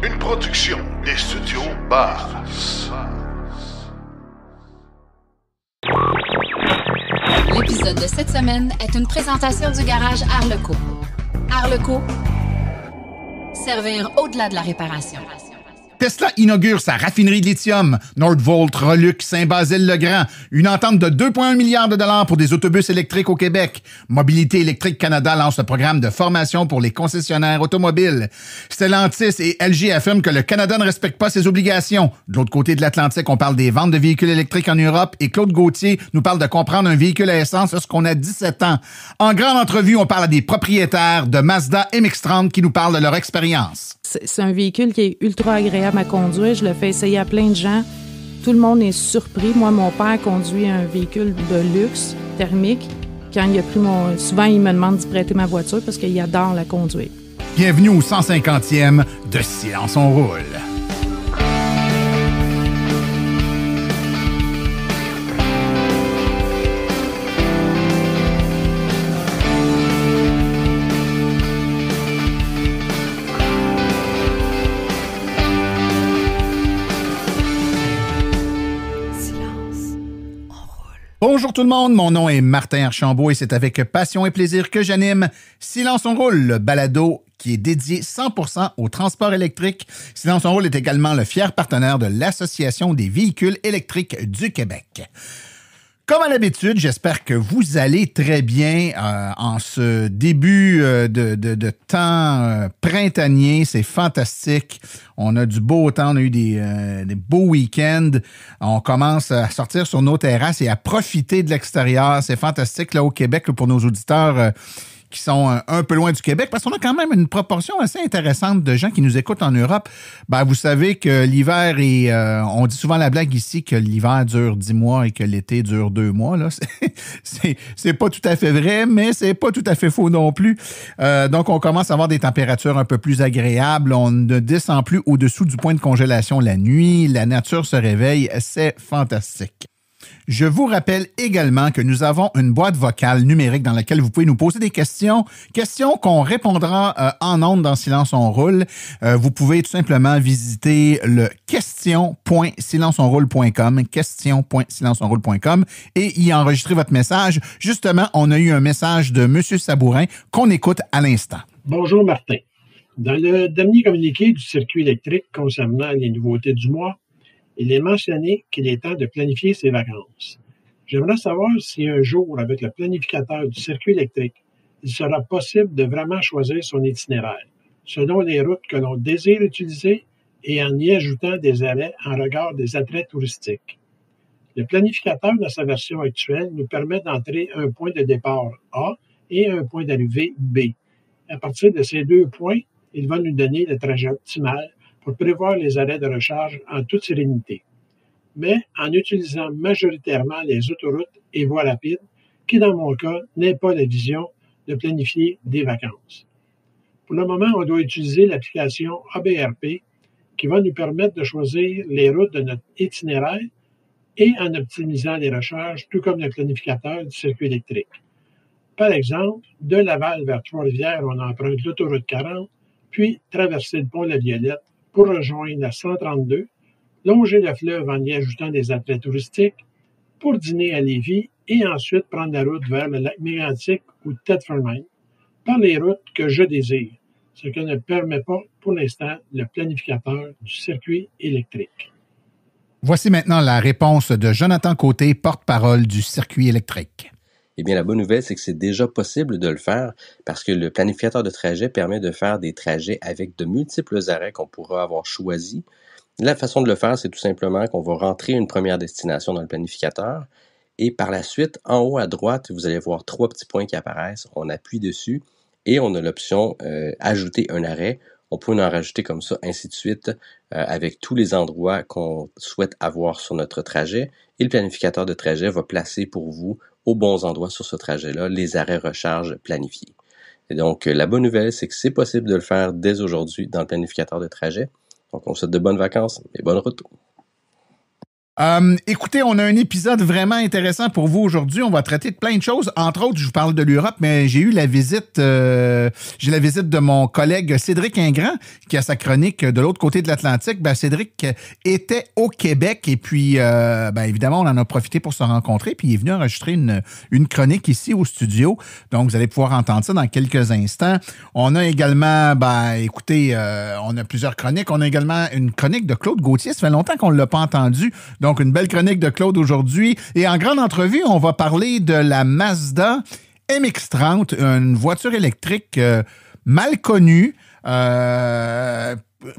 Une production des studios Bass. L'épisode de cette semaine est une présentation du garage Arleco. Arleco, servir au-delà de la réparation. Tesla inaugure sa raffinerie de lithium. Nordvolt, Relux, Saint-Basile-le-Grand. Une entente de 2,1 milliards de dollars pour des autobus électriques au Québec. Mobilité électrique Canada lance le programme de formation pour les concessionnaires automobiles. Stellantis et LG affirment que le Canada ne respecte pas ses obligations. De l'autre côté de l'Atlantique, on parle des ventes de véhicules électriques en Europe et Claude Gauthier nous parle de comprendre un véhicule à essence lorsqu'on a 17 ans. En grande entrevue, on parle à des propriétaires de Mazda MX-30 qui nous parlent de leur expérience. C'est un véhicule qui est ultra agréable à conduire. Je le fais essayer à plein de gens. Tout le monde est surpris. Moi, mon père conduit un véhicule de luxe thermique. Quand il a pris souvent, il me demande d'y prêter ma voiture parce qu'il adore la conduire. Bienvenue au 150e de Silence on roule. Bonjour tout le monde, mon nom est Martin Archambault et c'est avec passion et plaisir que j'anime Silence on roule, le balado qui est dédié 100% au transport électrique. Silence on roule est également le fier partenaire de l'Association des véhicules électriques du Québec. Comme à l'habitude, j'espère que vous allez très bien en ce début de temps printanier. C'est fantastique. On a du beau temps, on a eu des beaux week-ends. On commence à sortir sur nos terrasses et à profiter de l'extérieur. C'est fantastique là au Québec là, pour nos auditeurs qui sont un peu loin du Québec, parce qu'on a quand même une proportion assez intéressante de gens qui nous écoutent en Europe. Ben, vous savez que l'hiver est... on dit souvent la blague ici que l'hiver dure 10 mois et que l'été dure 2 mois. Là. C'est pas tout à fait vrai, mais c'est pas tout à fait faux non plus. Donc, on commence à avoir des températures un peu plus agréables. On ne descend plus au-dessous du point de congélation la nuit. La nature se réveille. C'est fantastique. Je vous rappelle également que nous avons une boîte vocale numérique dans laquelle vous pouvez nous poser des questions qu'on répondra en ondes dans Silence on roule. Vous pouvez tout simplement visiter le question.silenceonroule.com et y enregistrer votre message. Justement, on a eu un message de M. Sabourin qu'on écoute à l'instant. Bonjour Martin. Dans le dernier communiqué du circuit électrique concernant les nouveautés du mois, il est mentionné qu'il est temps de planifier ses vacances. J'aimerais savoir si un jour, avec le planificateur du circuit électrique, il sera possible de vraiment choisir son itinéraire, selon les routes que l'on désire utiliser et en y ajoutant des arrêts en regard des attraits touristiques. Le planificateur, dans sa version actuelle, nous permet d'entrer un point de départ A et un point d'arrivée B. À partir de ces 2 points, il va nous donner le trajet optimal pour prévoir les arrêts de recharge en toute sérénité, mais en utilisant majoritairement les autoroutes et voies rapides, qui dans mon cas n'est pas la vision de planifier des vacances. Pour le moment, on doit utiliser l'application ABRP qui va nous permettre de choisir les routes de notre itinéraire et en optimisant les recharges, tout comme le planificateur du circuit électrique. Par exemple, de Laval vers Trois-Rivières, on emprunte l'autoroute 40, puis traverser le pont La Violette pour rejoindre la 132, longer le fleuve en y ajoutant des attraits touristiques, pour dîner à Lévis et ensuite prendre la route vers le lac Mégantic ou Thetford-Mine par les routes que je désire, ce que ne permet pas pour l'instant le planificateur du circuit électrique. Voici maintenant la réponse de Jonathan Côté, porte-parole du circuit électrique. Eh bien, la bonne nouvelle, c'est que c'est déjà possible de le faire parce que le planificateur de trajet permet de faire des trajets avec de multiples arrêts qu'on pourra avoir choisis. La façon de le faire, c'est tout simplement qu'on va rentrer une première destination dans le planificateur et par la suite, en haut à droite, vous allez voir 3 petits points qui apparaissent. On appuie dessus et on a l'option ajouter un arrêt. On peut en rajouter comme ça, ainsi de suite, avec tous les endroits qu'on souhaite avoir sur notre trajet. Et le planificateur de trajet va placer pour vous, aux bons endroits sur ce trajet-là, les arrêts recharge planifiés. Et donc, la bonne nouvelle, c'est que c'est possible de le faire dès aujourd'hui dans le planificateur de trajet. Donc, on vous souhaite de bonnes vacances et bonne retour. Écoutez, on a un épisode vraiment intéressant pour vous aujourd'hui. On va traiter de plein de choses. Entre autres, je vous parle de l'Europe, mais j'ai eu la visite de mon collègue Cédric Ingrand, qui a sa chronique de l'autre côté de l'Atlantique. Cédric était au Québec et puis, évidemment, on en a profité pour se rencontrer. Puis il est venu enregistrer une chronique ici au studio. Donc, vous allez pouvoir entendre ça dans quelques instants. On a également, on a plusieurs chroniques. On a également une chronique de Claude Gauthier. Ça fait longtemps qu'on ne l'a pas entendu. Donc, une belle chronique de Claude aujourd'hui. Et en grande entrevue, on va parler de la Mazda MX-30, une voiture électrique mal connue,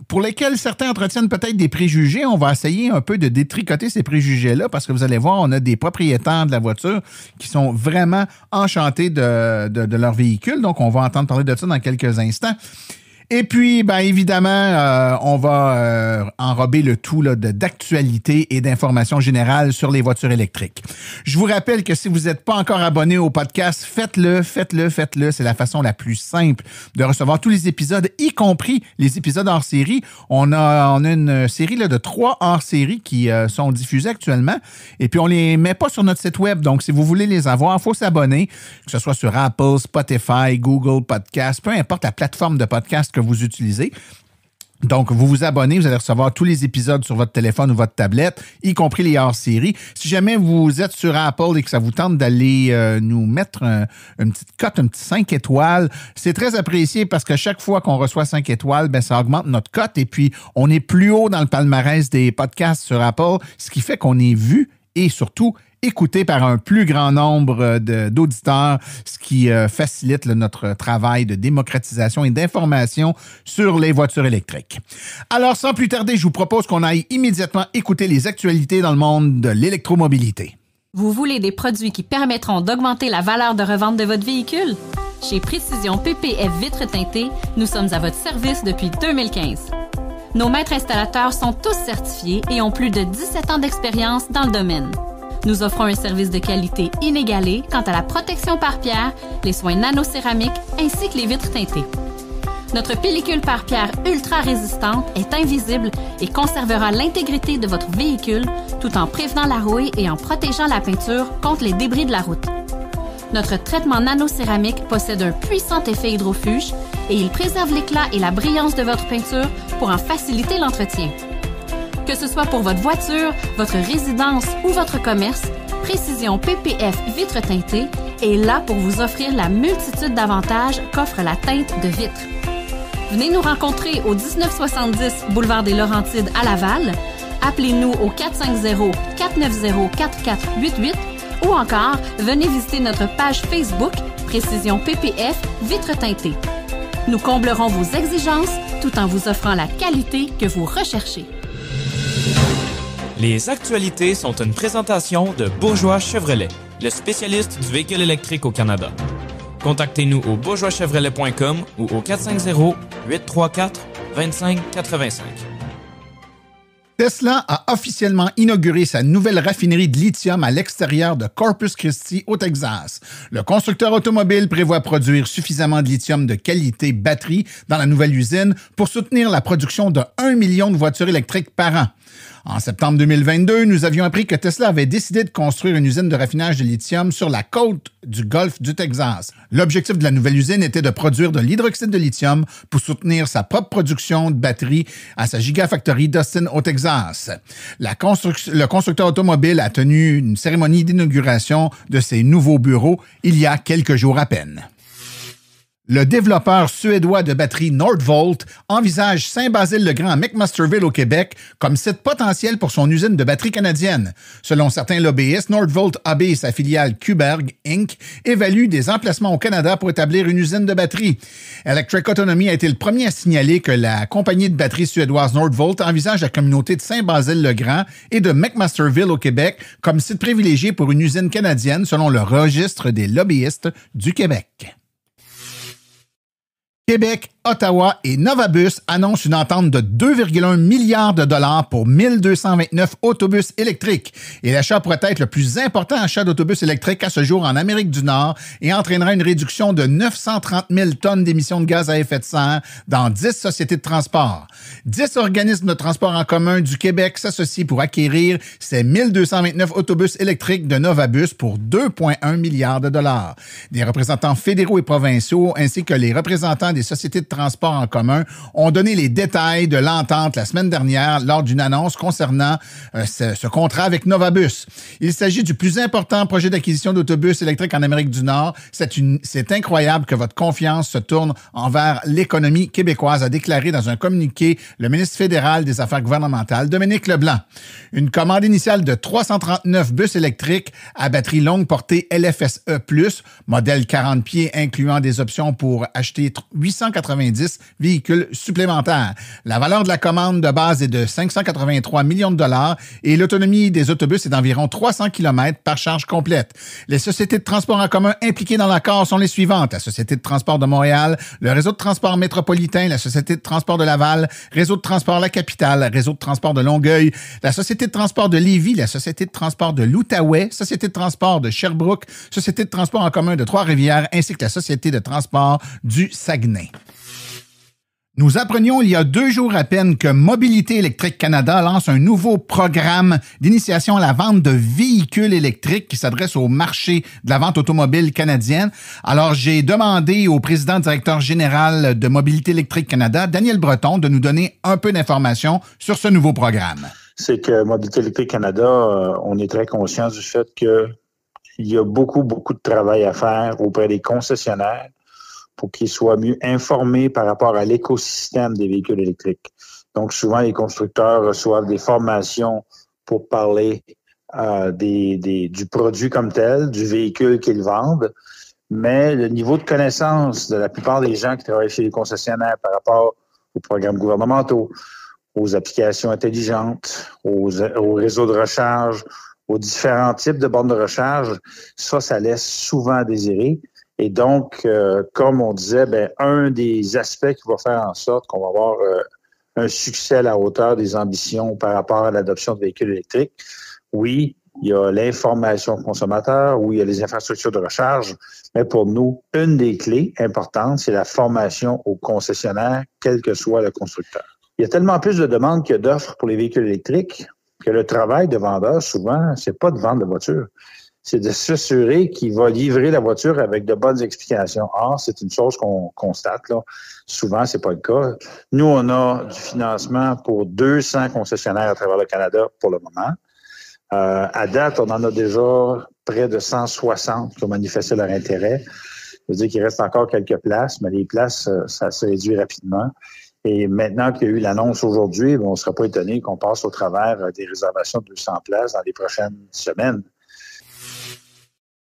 pour lesquels certains entretiennent peut-être des préjugés. On va essayer un peu de détricoter ces préjugés-là parce que vous allez voir, on a des propriétaires de la voiture qui sont vraiment enchantés de leur véhicule. Donc, on va entendre parler de ça dans quelques instants. Et puis, évidemment, on va enrober le tout là, d'actualité et d'informations générales sur les voitures électriques. Je vous rappelle que si vous n'êtes pas encore abonné au podcast, faites-le. C'est la façon la plus simple de recevoir tous les épisodes, y compris les épisodes hors série. On a une série là, de 3 hors série qui sont diffusés actuellement. Et puis, on les met pas sur notre site web. Donc, si vous voulez les avoir, il faut s'abonner, que ce soit sur Apple, Spotify, Google Podcast, peu importe la plateforme de podcast que vous utilisez. Donc, vous vous abonnez, vous allez recevoir tous les épisodes sur votre téléphone ou votre tablette, y compris les hors-séries. Si jamais vous êtes sur Apple et que ça vous tente d'aller nous mettre une petite cote, un petit 5 étoiles, c'est très apprécié parce que chaque fois qu'on reçoit 5 étoiles, ça augmente notre cote et puis on est plus haut dans le palmarès des podcasts sur Apple, ce qui fait qu'on est vu et surtout écouté par un plus grand nombre d'auditeurs, ce qui facilite notre travail de démocratisation et d'information sur les voitures électriques. Alors, sans plus tarder, je vous propose qu'on aille immédiatement écouter les actualités dans le monde de l'électromobilité. Vous voulez des produits qui permettront d'augmenter la valeur de revente de votre véhicule? Chez Précision PPF Vitres teintées, nous sommes à votre service depuis 2015. Nos maîtres installateurs sont tous certifiés et ont plus de 17 ans d'expérience dans le domaine. Nous offrons un service de qualité inégalé quant à la protection par pierre, les soins nanocéramiques ainsi que les vitres teintées. Notre pellicule par pierre ultra résistante est invisible et conservera l'intégrité de votre véhicule tout en prévenant la rouille et en protégeant la peinture contre les débris de la route. Notre traitement nanocéramique possède un puissant effet hydrofuge et il préserve l'éclat et la brillance de votre peinture pour en faciliter l'entretien. Que ce soit pour votre voiture, votre résidence ou votre commerce, Précision PPF Vitres teintées est là pour vous offrir la multitude d'avantages qu'offre la teinte de vitre. Venez nous rencontrer au 1970 boulevard des Laurentides à Laval. Appelez-nous au 450-490-4488 ou encore venez visiter notre page Facebook Précision PPF Vitres teintées. Nous comblerons vos exigences tout en vous offrant la qualité que vous recherchez. Les actualités sont une présentation de Bourgeois Chevrolet, le spécialiste du véhicule électrique au Canada. Contactez-nous au bourgeoischevrolet.com ou au 450-834-2585. Tesla a officiellement inauguré sa nouvelle raffinerie de lithium à l'extérieur de Corpus Christi, au Texas. Le constructeur automobile prévoit produire suffisamment de lithium de qualité batterie dans la nouvelle usine pour soutenir la production de 1 million de voitures électriques par an. En septembre 2022, nous avions appris que Tesla avait décidé de construire une usine de raffinage de lithium sur la côte du golfe du Texas. L'objectif de la nouvelle usine était de produire de l'hydroxyde de lithium pour soutenir sa propre production de batteries à sa Gigafactory d'Austin au Texas. Le constructeur automobile a tenu une cérémonie d'inauguration de ses nouveaux bureaux il y a quelques jours à peine. Le développeur suédois de batterie Nordvolt envisage Saint-Basile-le-Grand à McMasterville au Québec comme site potentiel pour son usine de batterie canadienne. Selon certains lobbyistes, Nordvolt AB et sa filiale Kuberg Inc. évaluent des emplacements au Canada pour établir une usine de batterie. Electric Autonomy a été le premier à signaler que la compagnie de batterie suédoise Nordvolt envisage la communauté de Saint-Basile-le-Grand et de McMasterville au Québec comme site privilégié pour une usine canadienne selon le registre des lobbyistes du Québec. Québec Ottawa et Novabus annoncent une entente de 2,1 milliards de dollars pour 1229 autobus électriques. Et l'achat pourrait être le plus important achat d'autobus électriques à ce jour en Amérique du Nord et entraînera une réduction de 930 000 tonnes d'émissions de gaz à effet de serre dans 10 sociétés de transport. 10 organismes de transport en commun du Québec s'associent pour acquérir ces 1229 autobus électriques de Novabus pour 2,1 milliards de dollars. Des représentants fédéraux et provinciaux ainsi que les représentants des sociétés de transport en commun ont donné les détails de l'entente la semaine dernière lors d'une annonce concernant ce contrat avec Novabus. Il s'agit du plus important projet d'acquisition d'autobus électriques en Amérique du Nord. C'est incroyable que votre confiance se tourne envers l'économie québécoise, a déclaré dans un communiqué le ministre fédéral des Affaires gouvernementales, Dominique Leblanc. Une commande initiale de 339 bus électriques à batterie longue portée LFSE+, modèle 40 pieds incluant des options pour acheter 890 véhicules supplémentaires. La valeur de la commande de base est de 583 millions de dollars et l'autonomie des autobus est d'environ 300 km par charge complète. Les sociétés de transport en commun impliquées dans l'accord sont les suivantes. La Société de transport de Montréal, le Réseau de transport métropolitain, la Société de transport de Laval, Réseau de transport La Capitale, Réseau de transport de Longueuil, la Société de transport de Lévis, la Société de transport de l'Outaouais, Société de transport de Sherbrooke, Société de transport en commun de Trois-Rivières ainsi que la Société de transport du Saguenay. Nous apprenions il y a 2 jours à peine que Mobilité électrique Canada lance un nouveau programme d'initiation à la vente de véhicules électriques qui s'adresse au marché de la vente automobile canadienne. Alors, j'ai demandé au président directeur général de Mobilité électrique Canada, Daniel Breton, de nous donner un peu d'informations sur ce nouveau programme. C'est que Mobilité électrique Canada, on est très conscient du fait qu'il y a beaucoup de travail à faire auprès des concessionnaires pour qu'ils soient mieux informés par rapport à l'écosystème des véhicules électriques. Donc, souvent, les constructeurs reçoivent des formations pour parler du produit comme tel, du véhicule qu'ils vendent, mais le niveau de connaissance de la plupart des gens qui travaillent chez les concessionnaires par rapport aux programmes gouvernementaux, aux applications intelligentes, aux réseaux de recharge, aux différents types de bornes de recharge, ça laisse souvent à désirer. Et donc, comme on disait, un des aspects qui va faire en sorte qu'on va avoir un succès à la hauteur des ambitions par rapport à l'adoption de véhicules électriques, oui, il y a l'information consommateur, oui, il y a les infrastructures de recharge, mais pour nous, une des clés importantes, c'est la formation aux concessionnaires, quel que soit le constructeur. Il y a tellement plus de demandes que d'offres pour les véhicules électriques que le travail de vendeur, souvent, c'est pas de vendre la voiture. C'est de s'assurer qu'il va livrer la voiture avec de bonnes explications. Or, c'est une chose qu'on constate, là. Souvent, c'est pas le cas. Nous, on a du financement pour 200 concessionnaires à travers le Canada pour le moment. À date, on en a déjà près de 160 qui ont manifesté leur intérêt. Ça veut dire qu'il reste encore quelques places, mais les places, ça se réduit rapidement. Et maintenant qu'il y a eu l'annonce aujourd'hui, on ne sera pas étonné qu'on passe au travers des réservations de 200 places dans les prochaines semaines.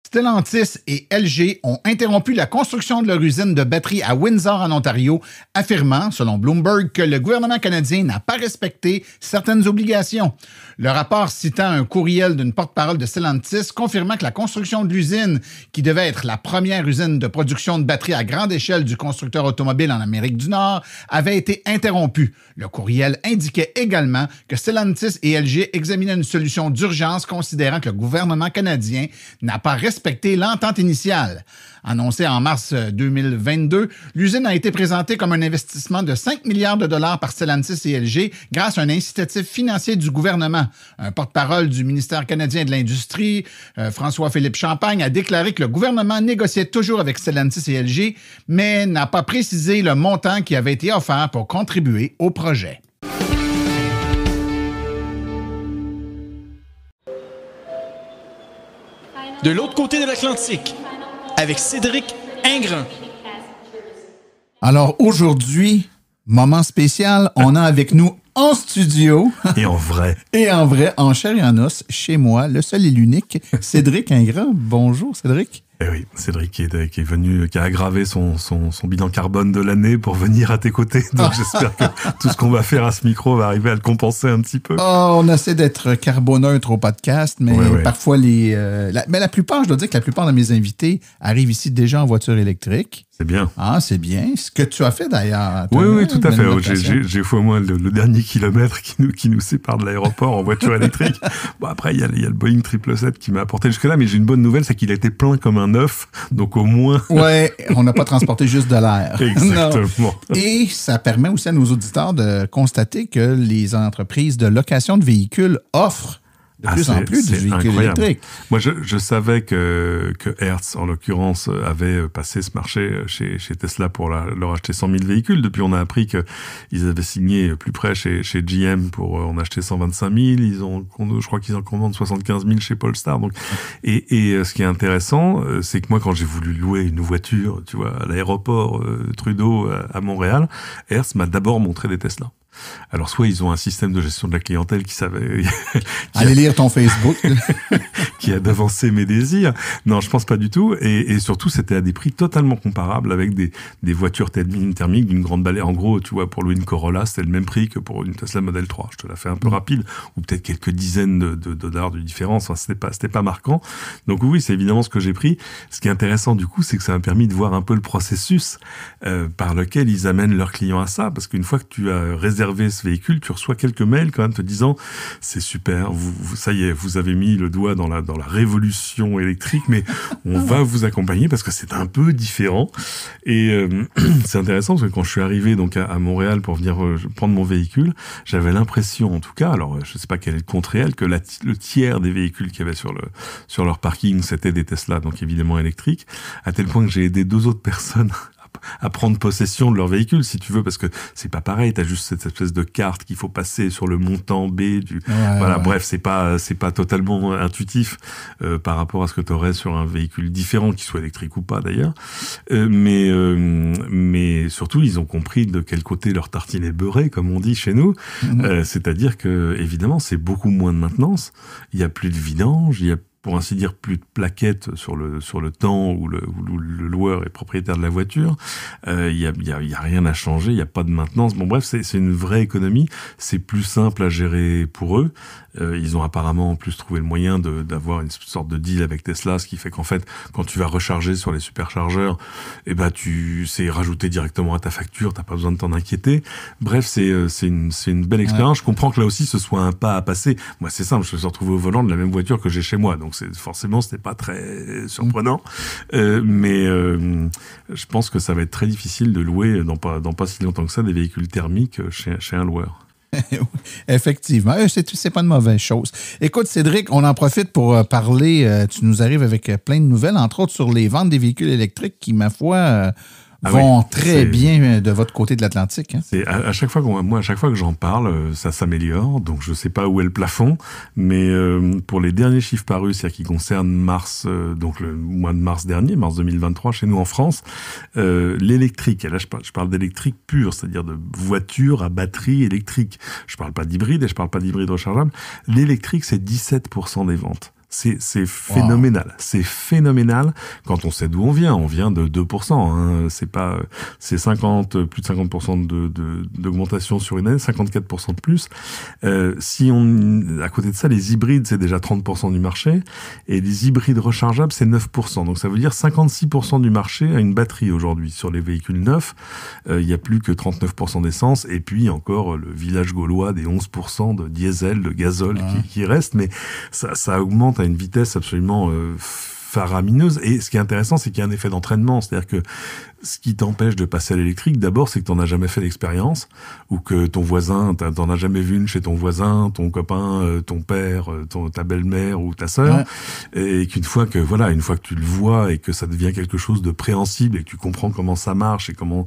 Stellantis et LG ont interrompu la construction de leur usine de batterie à Windsor, en Ontario, affirmant, selon Bloomberg, que le gouvernement canadien n'a pas respecté certaines obligations. Le rapport citant un courriel d'une porte-parole de Stellantis confirmant que la construction de l'usine, qui devait être la première usine de production de batteries à grande échelle du constructeur automobile en Amérique du Nord, avait été interrompue. Le courriel indiquait également que Stellantis et LG examinaient une solution d'urgence considérant que le gouvernement canadien n'a pas respecté l'entente initiale. Annoncée en mars 2022, l'usine a été présentée comme un investissement de 5 milliards de dollars par Stellantis et LG grâce à un incitatif financier du gouvernement. Un porte-parole du ministère canadien de l'Industrie, François-Philippe Champagne, a déclaré que le gouvernement négociait toujours avec Stellantis et LG, mais n'a pas précisé le montant qui avait été offert pour contribuer au projet. De l'autre côté de l'Atlantique, avec Cédric Ingrand. Alors aujourd'hui, moment spécial, on a avec nous en studio. Et en vrai. Et en vrai, en chair et en os, chez moi, le seul et l'unique, Cédric Ingrand. Bonjour Cédric. Eh oui, Cédric qui est venu, qui a aggravé son bilan carbone de l'année pour venir à tes côtés. Donc j'espère que tout ce qu'on va faire à ce micro va arriver à le compenser un petit peu. On essaie d'être carboneutre au podcast, mais parfois mais la plupart, je dois dire que la plupart de mes invités arrivent ici déjà en voiture électrique. C'est bien. Ah, c'est bien. Ce que tu as fait d'ailleurs. Oui, tout à fait. J'ai fait au moins le dernier kilomètre qui nous sépare de l'aéroport en voiture électrique. Bon, après, il y a le Boeing 777 qui m'a apporté jusque-là, mais j'ai une bonne nouvelle, c'est qu'il a été plein comme un œuf. Donc au moins... Ouais, on n'a pas transporté juste de l'air. Exactement. Et ça permet aussi à nos auditeurs de constater que les entreprises de location de véhicules offrent de plus en plus de véhicules électriques. Moi, je savais que Hertz, en l'occurrence, avait passé ce marché chez Tesla pour leur acheter 100 000 véhicules. Depuis, on a appris qu'ils avaient signé plus près chez GM pour en acheter 125 000. Je crois qu'ils en commandent 75 000 chez Polestar. Donc, et ce qui est intéressant, c'est que moi, quand j'ai voulu louer une voiture, tu vois, à l'aéroport Trudeau à Montréal, Hertz m'a d'abord montré des Tesla. Alors, soit ils ont un système de gestion de la clientèle qui savait... Allez lire ton Facebook. qui a d'avancé mes désirs. Non, je pense pas du tout. Et surtout, c'était à des prix totalement comparables avec des voitures thermiques d'une grande balai. En gros, tu vois, pour louer une Corolla, c'était le même prix que pour une Tesla Model 3. Je te la fais un peu rapide. Ou peut-être quelques dizaines de dollars de différence. Enfin, c'était pas marquant. Donc oui, c'est évidemment ce que j'ai pris. Ce qui est intéressant, du coup, c'est que ça m'a permis de voir un peu le processus par lequel ils amènent leurs clients à ça. Parce qu'une fois que tu as réservé ce véhicule, tu reçois quelques mails quand même te disant c'est super, ça y est, vous avez mis le doigt dans la révolution électrique, mais on va vous accompagner parce que c'est un peu différent. Et c'est intéressant parce que quand je suis arrivé donc à Montréal pour venir prendre mon véhicule, j'avais l'impression, en tout cas, alors je sais pas quel est le compte réel, que le tiers des véhicules qu'il y avait sur leur parking, c'était des Tesla, donc évidemment électriques, à tel point que j'ai aidé 2 autres personnes à prendre possession de leur véhicule, si tu veux, parce que c'est pas pareil, t'as juste cette espèce de carte qu'il faut passer sur le montant B bref, c'est pas totalement intuitif par rapport à ce que t'aurais sur un véhicule différent, qu'il soit électrique ou pas d'ailleurs, mais surtout ils ont compris de quel côté leur tartine est beurrée, comme on dit chez nous, c'est-à-dire que évidemment c'est beaucoup moins de maintenance, il y a plus de vidange, il y a pour ainsi dire, plus de plaquettes sur le temps où le loueur est propriétaire de la voiture. Il y a rien à changer, il y a pas de maintenance. Bon bref, c'est une vraie économie. C'est plus simple à gérer pour eux. Ils ont apparemment en plus trouvé le moyen d'avoir une sorte de deal avec Tesla, ce qui fait qu'en fait, quand tu vas recharger sur les superchargeurs, c'est rajouté directement à ta facture, t'as pas besoin de t'en inquiéter. Bref, c'est une belle expérience. Ouais. Je comprends que là aussi, ce soit un pas à passer. Moi, c'est simple, je me suis retrouvé au volant de la même voiture que j'ai chez moi, donc forcément, c'était pas très surprenant. Mais je pense que ça va être très difficile de louer dans pas si longtemps que ça des véhicules thermiques chez un loueur. Effectivement, c'est pas une mauvaise chose. Écoute, Cédric, on en profite pour parler, tu nous arrives avec plein de nouvelles, entre autres sur les ventes des véhicules électriques qui, ma foi, vont très bien de votre côté de l'Atlantique. Hein? C'est à chaque fois que j'en parle, ça s'améliore. Donc je sais pas où est le plafond, mais pour les derniers chiffres parus, c'est-à-dire qui concernent mars, donc le mois de mars dernier, mars 2023, chez nous en France, l'électrique. Et là, je parle d'électrique pure, c'est-à-dire de voiture à batterie électrique. Je parle pas d'hybride et je parle pas d'hybride rechargeable. L'électrique, c'est 17% des ventes. C'est phénoménal. Wow. C'est phénoménal quand on sait d'où on vient. On vient de 2%. Hein. C'est plus de 50% d'augmentation sur une année, 54% de plus. À côté de ça, les hybrides, c'est déjà 30% du marché. Et les hybrides rechargeables, c'est 9%. Donc ça veut dire 56% du marché a une batterie aujourd'hui. Sur les véhicules neufs, il y a plus que 39% d'essence. Et puis encore le village gaulois des 11% de diesel, de gazole qui reste. Mais ça augmente à une vitesse absolument faramineuse. Et ce qui est intéressant, c'est qu'il y a un effet d'entraînement. C'est-à-dire que ce qui t'empêche de passer à l'électrique, d'abord, c'est que t'en as jamais fait l'expérience, ou que ton voisin, t'en as jamais vu une chez ton voisin, ton copain, ton père, ta belle-mère ou ta sœur, et qu'une fois que tu le vois et que ça devient quelque chose de préhensible et que tu comprends comment ça marche et comment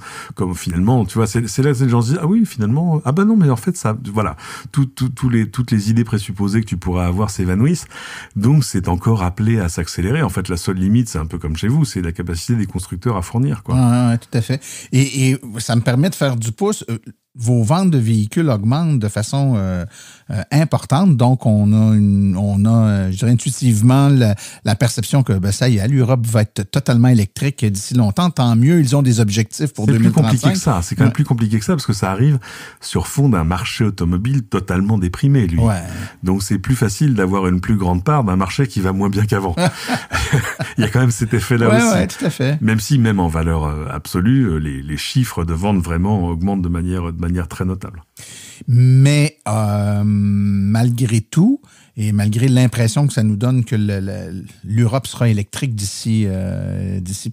finalement, tu vois, c'est là que les gens se disent, ah oui, finalement, ah ben non, mais en fait, ça, voilà, toutes les idées présupposées que tu pourrais avoir s'évanouissent. Donc, c'est encore appelé à s'accélérer. En fait, la seule limite, c'est un peu comme chez vous, c'est la capacité des constructeurs à fournir, quoi. Ah, tout à fait. Et ça me permet de faire du pouce. vos ventes de véhicules augmentent de façon importante. Donc, on a je dirais intuitivement la perception que ça y est, l'Europe va être totalement électrique d'ici longtemps. Tant mieux, ils ont des objectifs pour 2035. C'est plus compliqué que ça. C'est quand même plus compliqué que ça parce que ça arrive sur fond d'un marché automobile totalement déprimé, lui. Ouais. Donc, c'est plus facile d'avoir une plus grande part d'un marché qui va moins bien qu'avant. Il y a quand même cet effet-là aussi. Oui, tout à fait. Même si, même en valeur absolue, les chiffres de vente vraiment augmentent de manière très notable. Mais malgré tout, et malgré l'impression que ça nous donne que l'Europe sera électrique d'ici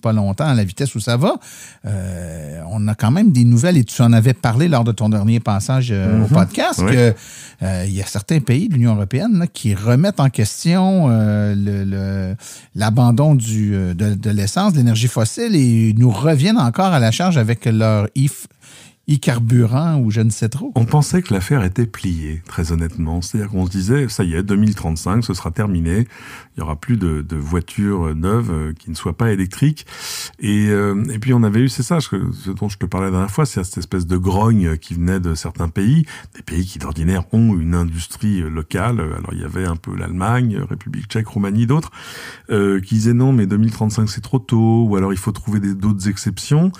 pas longtemps, à la vitesse où ça va, on a quand même des nouvelles, et tu en avais parlé lors de ton dernier passage au podcast, oui. que il y a certains pays de l'Union européenne là, qui remettent en question l'abandon de l'essence, de l'énergie fossile, et nous reviennent encore à la charge avec leur e-carburant ou je ne sais trop. On pensait que l'affaire était pliée, très honnêtement. C'est-à-dire qu'on se disait, ça y est, 2035, ce sera terminé. Il n'y aura plus de voitures neuves qui ne soient pas électriques. Et puis on avait eu, c'est ça, ce dont je te parlais la dernière fois, c'est cette espèce de grogne qui venait de certains pays, des pays qui d'ordinaire ont une industrie locale. Alors il y avait un peu l'Allemagne, République tchèque, Roumanie, d'autres, qui disaient non, mais 2035 c'est trop tôt, ou alors il faut trouver d'autres exceptions.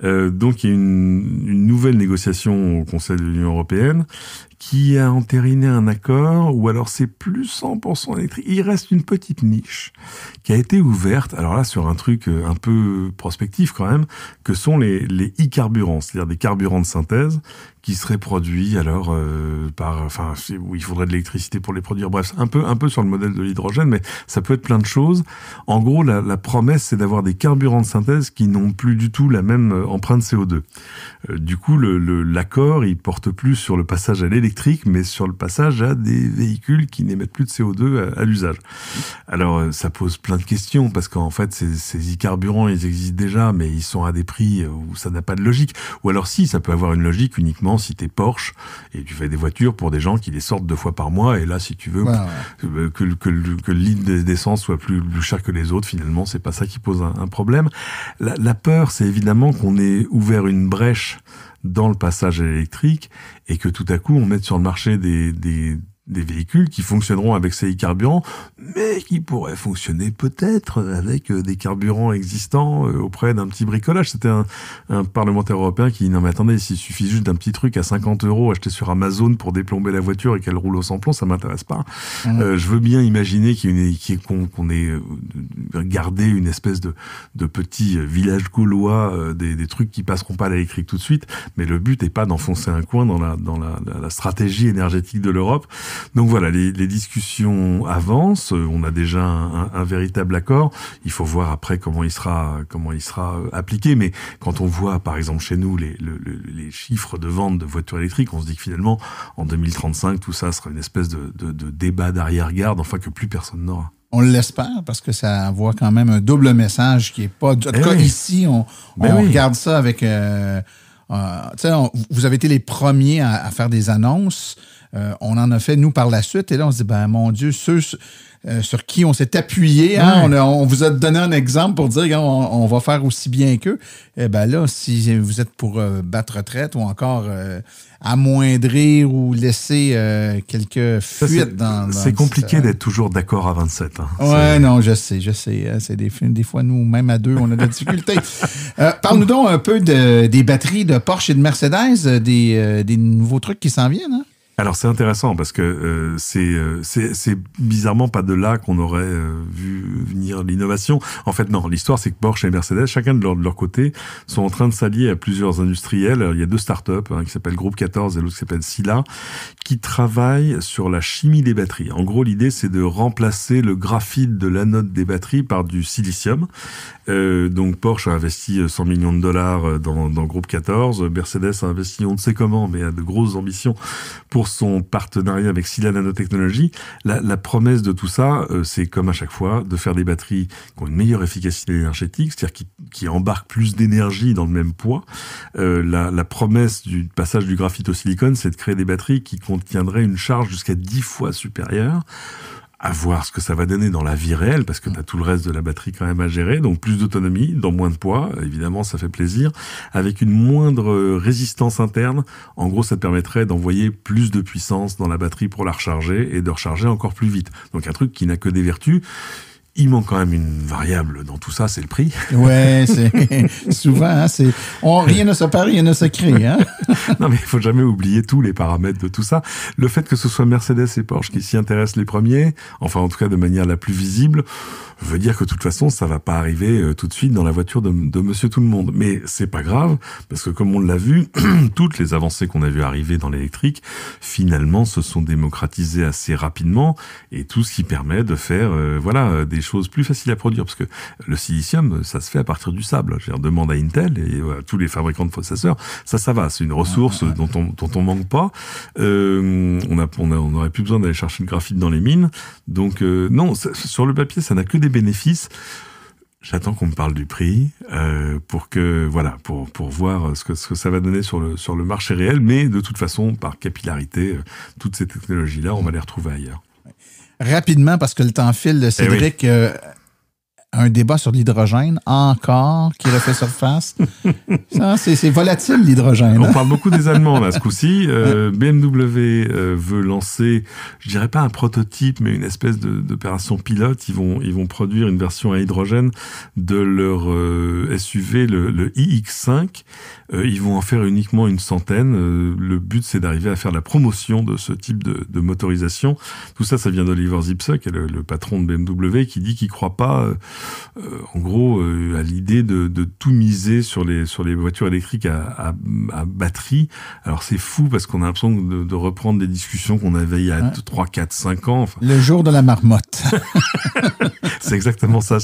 Donc il y a une nouvelle négociation au Conseil de l'Union européenne qui a entériné un accord, ou alors c'est plus 100% électrique. Il reste une petite niche qui a été ouverte, alors là sur un truc un peu prospectif quand même, que sont les e-carburants, c'est-à-dire des carburants de synthèse qui seraient produits alors où il faudrait de l'électricité pour les produire. Bref, un peu sur le modèle de l'hydrogène, mais ça peut être plein de choses. En gros, la promesse, c'est d'avoir des carburants de synthèse qui n'ont plus du tout la même empreinte CO2. Du coup, l'accord, il porte plus sur le passage à l'électrique, mais sur le passage à des véhicules qui n'émettent plus de CO2 à l'usage. Alors, ça pose plein de questions, parce qu'en fait, ces e-carburants, ils existent déjà, mais ils sont à des prix où ça n'a pas de logique. Ou alors si, ça peut avoir une logique uniquement si t'es Porsche et tu fais des voitures pour des gens qui les sortent 2 fois par mois, et là, si tu veux que le litre d'essence soit plus cher que les autres, finalement, c'est pas ça qui pose un problème. La peur, c'est évidemment qu'on ait ouvert une brèche dans le passage à l'électrique et que tout à coup, on mette sur le marché des véhicules qui fonctionneront avec ces e-carburants, mais qui pourraient fonctionner peut-être avec des carburants existants auprès d'un petit bricolage. C'était un parlementaire européen qui dit « Non mais attendez, s'il suffit juste d'un petit truc à 50 € acheté sur Amazon pour déplomber la voiture et qu'elle roule au sans-plomb, ça m'intéresse pas. Je veux bien imaginer qu'on ait gardé une espèce de petit village gaulois, des trucs qui passeront pas à l'électrique tout de suite, mais le but est pas d'enfoncer un coin dans la stratégie énergétique de l'Europe. Donc voilà, les discussions avancent. On a déjà un véritable accord. Il faut voir après comment il sera appliqué. Mais quand on voit, par exemple, chez nous, les chiffres de vente de voitures électriques, on se dit que finalement, en 2035, tout ça sera une espèce de débat d'arrière-garde, enfin que plus personne n'aura. On l'espère, parce que ça envoie quand même un double message qui est pas... En tout cas, ici, on regarde ça avec... vous avez été les premiers à faire des annonces. On en a fait, nous, par la suite. Et là, on se dit, mon Dieu, ceux sur qui on s'est appuyé, on vous a donné un exemple pour dire on va faire aussi bien qu'eux. Eh bien là, si vous êtes pour battre retraite ou encore amoindrir ou laisser quelques fuites dans c'est compliqué d'être toujours d'accord à 27. Non, je sais. C'est des fois, nous, même à 2, on a de la difficulté. Parle-nous donc un peu des batteries de Porsche et de Mercedes, des nouveaux trucs qui s'en viennent, hein? Alors c'est intéressant parce que c'est bizarrement pas de là qu'on aurait vu venir l'innovation. En fait non, l'histoire c'est que Porsche et Mercedes, chacun de leur côté, sont en train de s'allier à plusieurs industriels. Alors, il y a 2 startups qui s'appellent Groupe 14 et l'autre qui s'appelle Sila, qui travaillent sur la chimie des batteries. En gros, l'idée c'est de remplacer le graphite de l'anode des batteries par du silicium. Donc Porsche a investi $100 millions dans Groupe 14, Mercedes a investi on ne sait comment, mais a de grosses ambitions pour son partenariat avec Sila Nanotechnologies. La promesse de tout ça, c'est comme à chaque fois, de faire des batteries qui ont une meilleure efficacité énergétique, c'est-à-dire qui embarquent plus d'énergie dans le même poids. La promesse du passage du graphite au silicone, c'est de créer des batteries qui contiendraient une charge jusqu'à 10 fois supérieure. À voir ce que ça va donner dans la vie réelle, parce que tu as tout le reste de la batterie quand même à gérer, donc plus d'autonomie, dans moins de poids, évidemment ça fait plaisir, avec une moindre résistance interne. En gros, ça te permettrait d'envoyer plus de puissance dans la batterie pour la recharger et de recharger encore plus vite. Donc un truc qui n'a que des vertus. Il manque quand même une variable dans tout ça, c'est le prix. Ouais, c'est souvent, hein, rien ne se perd, rien ne se crée, hein. Non, mais il faut jamais oublier tous les paramètres de tout ça. Le fait que ce soit Mercedes et Porsche qui s'y intéressent les premiers, enfin en tout cas de manière la plus visible, veut dire que de toute façon, ça va pas arriver tout de suite dans la voiture de Monsieur Tout le Monde. Mais c'est pas grave, parce que comme on l'a vu, toutes les avancées qu'on a vues arriver dans l'électrique, finalement, se sont démocratisées assez rapidement, et tout ce qui permet de faire, des choses plus faciles à produire, parce que le silicium, ça se fait à partir du sable. Je veux dire, demande à Intel et à tous les fabricants de processeurs, ça va. C'est une ressource dont on manque pas. On aurait plus besoin d'aller chercher le graphite dans les mines. Donc non, sur le papier, ça n'a que des bénéfices. J'attends qu'on me parle du prix pour voir ce que ça va donner sur le marché réel. Mais de toute façon, par capillarité, toutes ces technologies-là, on va les retrouver ailleurs. Rapidement, parce que le temps file, Cédric, un débat sur l'hydrogène, encore, qui refait surface. Ça, c'est volatile, l'hydrogène. On parle beaucoup des Allemands, là, ce coup-ci. BMW veut lancer, je dirais pas un prototype, mais une espèce d'opération pilote. Ils vont produire une version à hydrogène de leur SUV, le iX5. Ils vont en faire uniquement une centaine. Le but, c'est d'arriver à faire la promotion de ce type de motorisation. Tout ça, ça vient d'Oliver Zipse, qui est le patron de BMW, qui dit qu'il croit pas, en gros, à l'idée de tout miser sur les voitures électriques à batterie. Alors, c'est fou parce qu'on a l'impression de reprendre des discussions qu'on avait il y a 3, 4, 5 ans. Enfin, le jour de la marmotte. C'est exactement ça.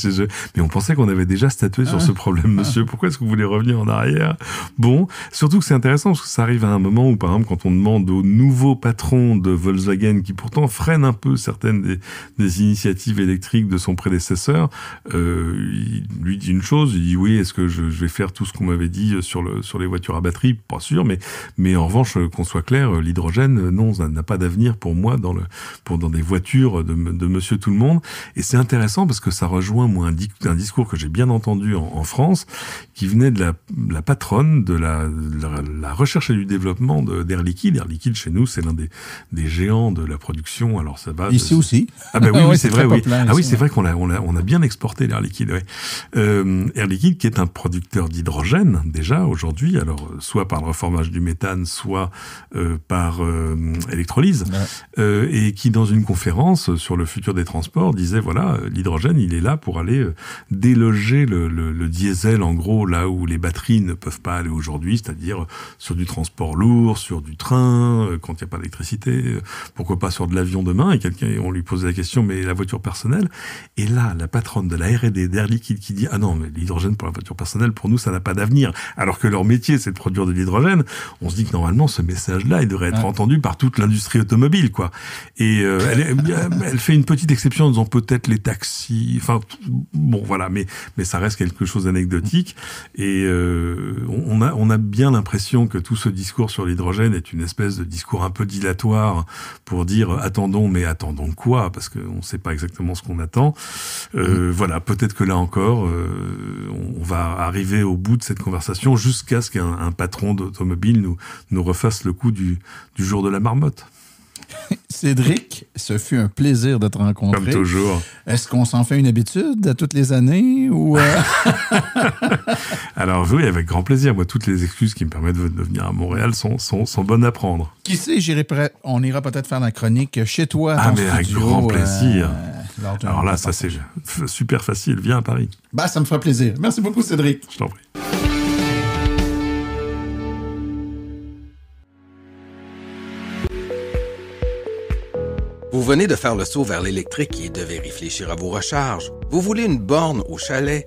Mais on pensait qu'on avait déjà statué sur ce problème, monsieur. Pourquoi est-ce que vous voulez revenir en arrière? Bon, surtout que c'est intéressant parce que ça arrive à un moment où, par exemple, quand on demande au nouveau patron de Volkswagen, qui pourtant freine un peu certaines des initiatives électriques de son prédécesseur, il lui dit une chose, il dit oui, est-ce que je vais faire tout ce qu'on m'avait dit sur les voitures à batterie? Pas sûr, mais en revanche, qu'on soit clair, l'hydrogène, non, ça n'a pas d'avenir pour moi dans des voitures de Monsieur Tout le Monde. Et c'est intéressant parce que ça rejoint moi un discours que j'ai bien entendu en France, qui venait de la patronne de la recherche et du développement d'Air Liquide. Air Liquide, chez nous, c'est l'un des géants de la production. Alors ça va. Ici aussi. Ah ben oui, c'est vrai, oui. Ah oui, c'est vrai qu'on a bien exporté l'Air Liquide. Ouais. Air Liquide, qui est un producteur d'hydrogène déjà aujourd'hui. Alors soit par le reformage du méthane, soit par électrolyse, et qui dans une conférence sur le futur des transports disait voilà, l'hydrogène, il est là pour aller déloger le diesel, en gros, là où les batteries ne peuvent pas aller aujourd'hui, c'est-à-dire sur du transport lourd, sur du train, quand il n'y a pas d'électricité, pourquoi pas sur de l'avion demain. Et on lui posait la question, mais la voiture personnelle? Et là, la patronne de la R&D d'Air Liquide qui dit, ah non, mais l'hydrogène pour la voiture personnelle, pour nous, ça n'a pas d'avenir. Alors que leur métier, c'est de produire de l'hydrogène. On se dit que normalement, ce message-là, il devrait être entendu par toute l'industrie automobile, quoi. Et elle fait une petite exception en disant peut-être les taxis, enfin, bon, voilà, mais ça reste quelque chose d'anecdotique. Et on a bien l'impression que tout ce discours sur l'hydrogène est une espèce de discours un peu dilatoire pour dire attendons, mais attendons quoi? Parce qu'on ne sait pas exactement ce qu'on attend. Voilà, peut-être que là encore, on va arriver au bout de cette conversation jusqu'à ce qu'un patron d'automobile nous refasse le coup du jour de la marmotte. Cédric, ce fut un plaisir de te rencontrer. Comme toujours. Est-ce qu'on s'en fait une habitude à toutes les années ou Alors oui, avec grand plaisir. Moi, toutes les excuses qui me permettent de venir à Montréal sont bonnes à prendre. Qui sait, on ira peut-être faire la chronique chez toi. Ah, mais avec grand plaisir. Alors là, ça c'est super facile. Viens à Paris. Bah, ça me fera plaisir. Merci beaucoup, Cédric. Je t'en prie. Vous venez de faire le saut vers l'électrique et devez réfléchir à vos recharges. Vous voulez une borne au chalet?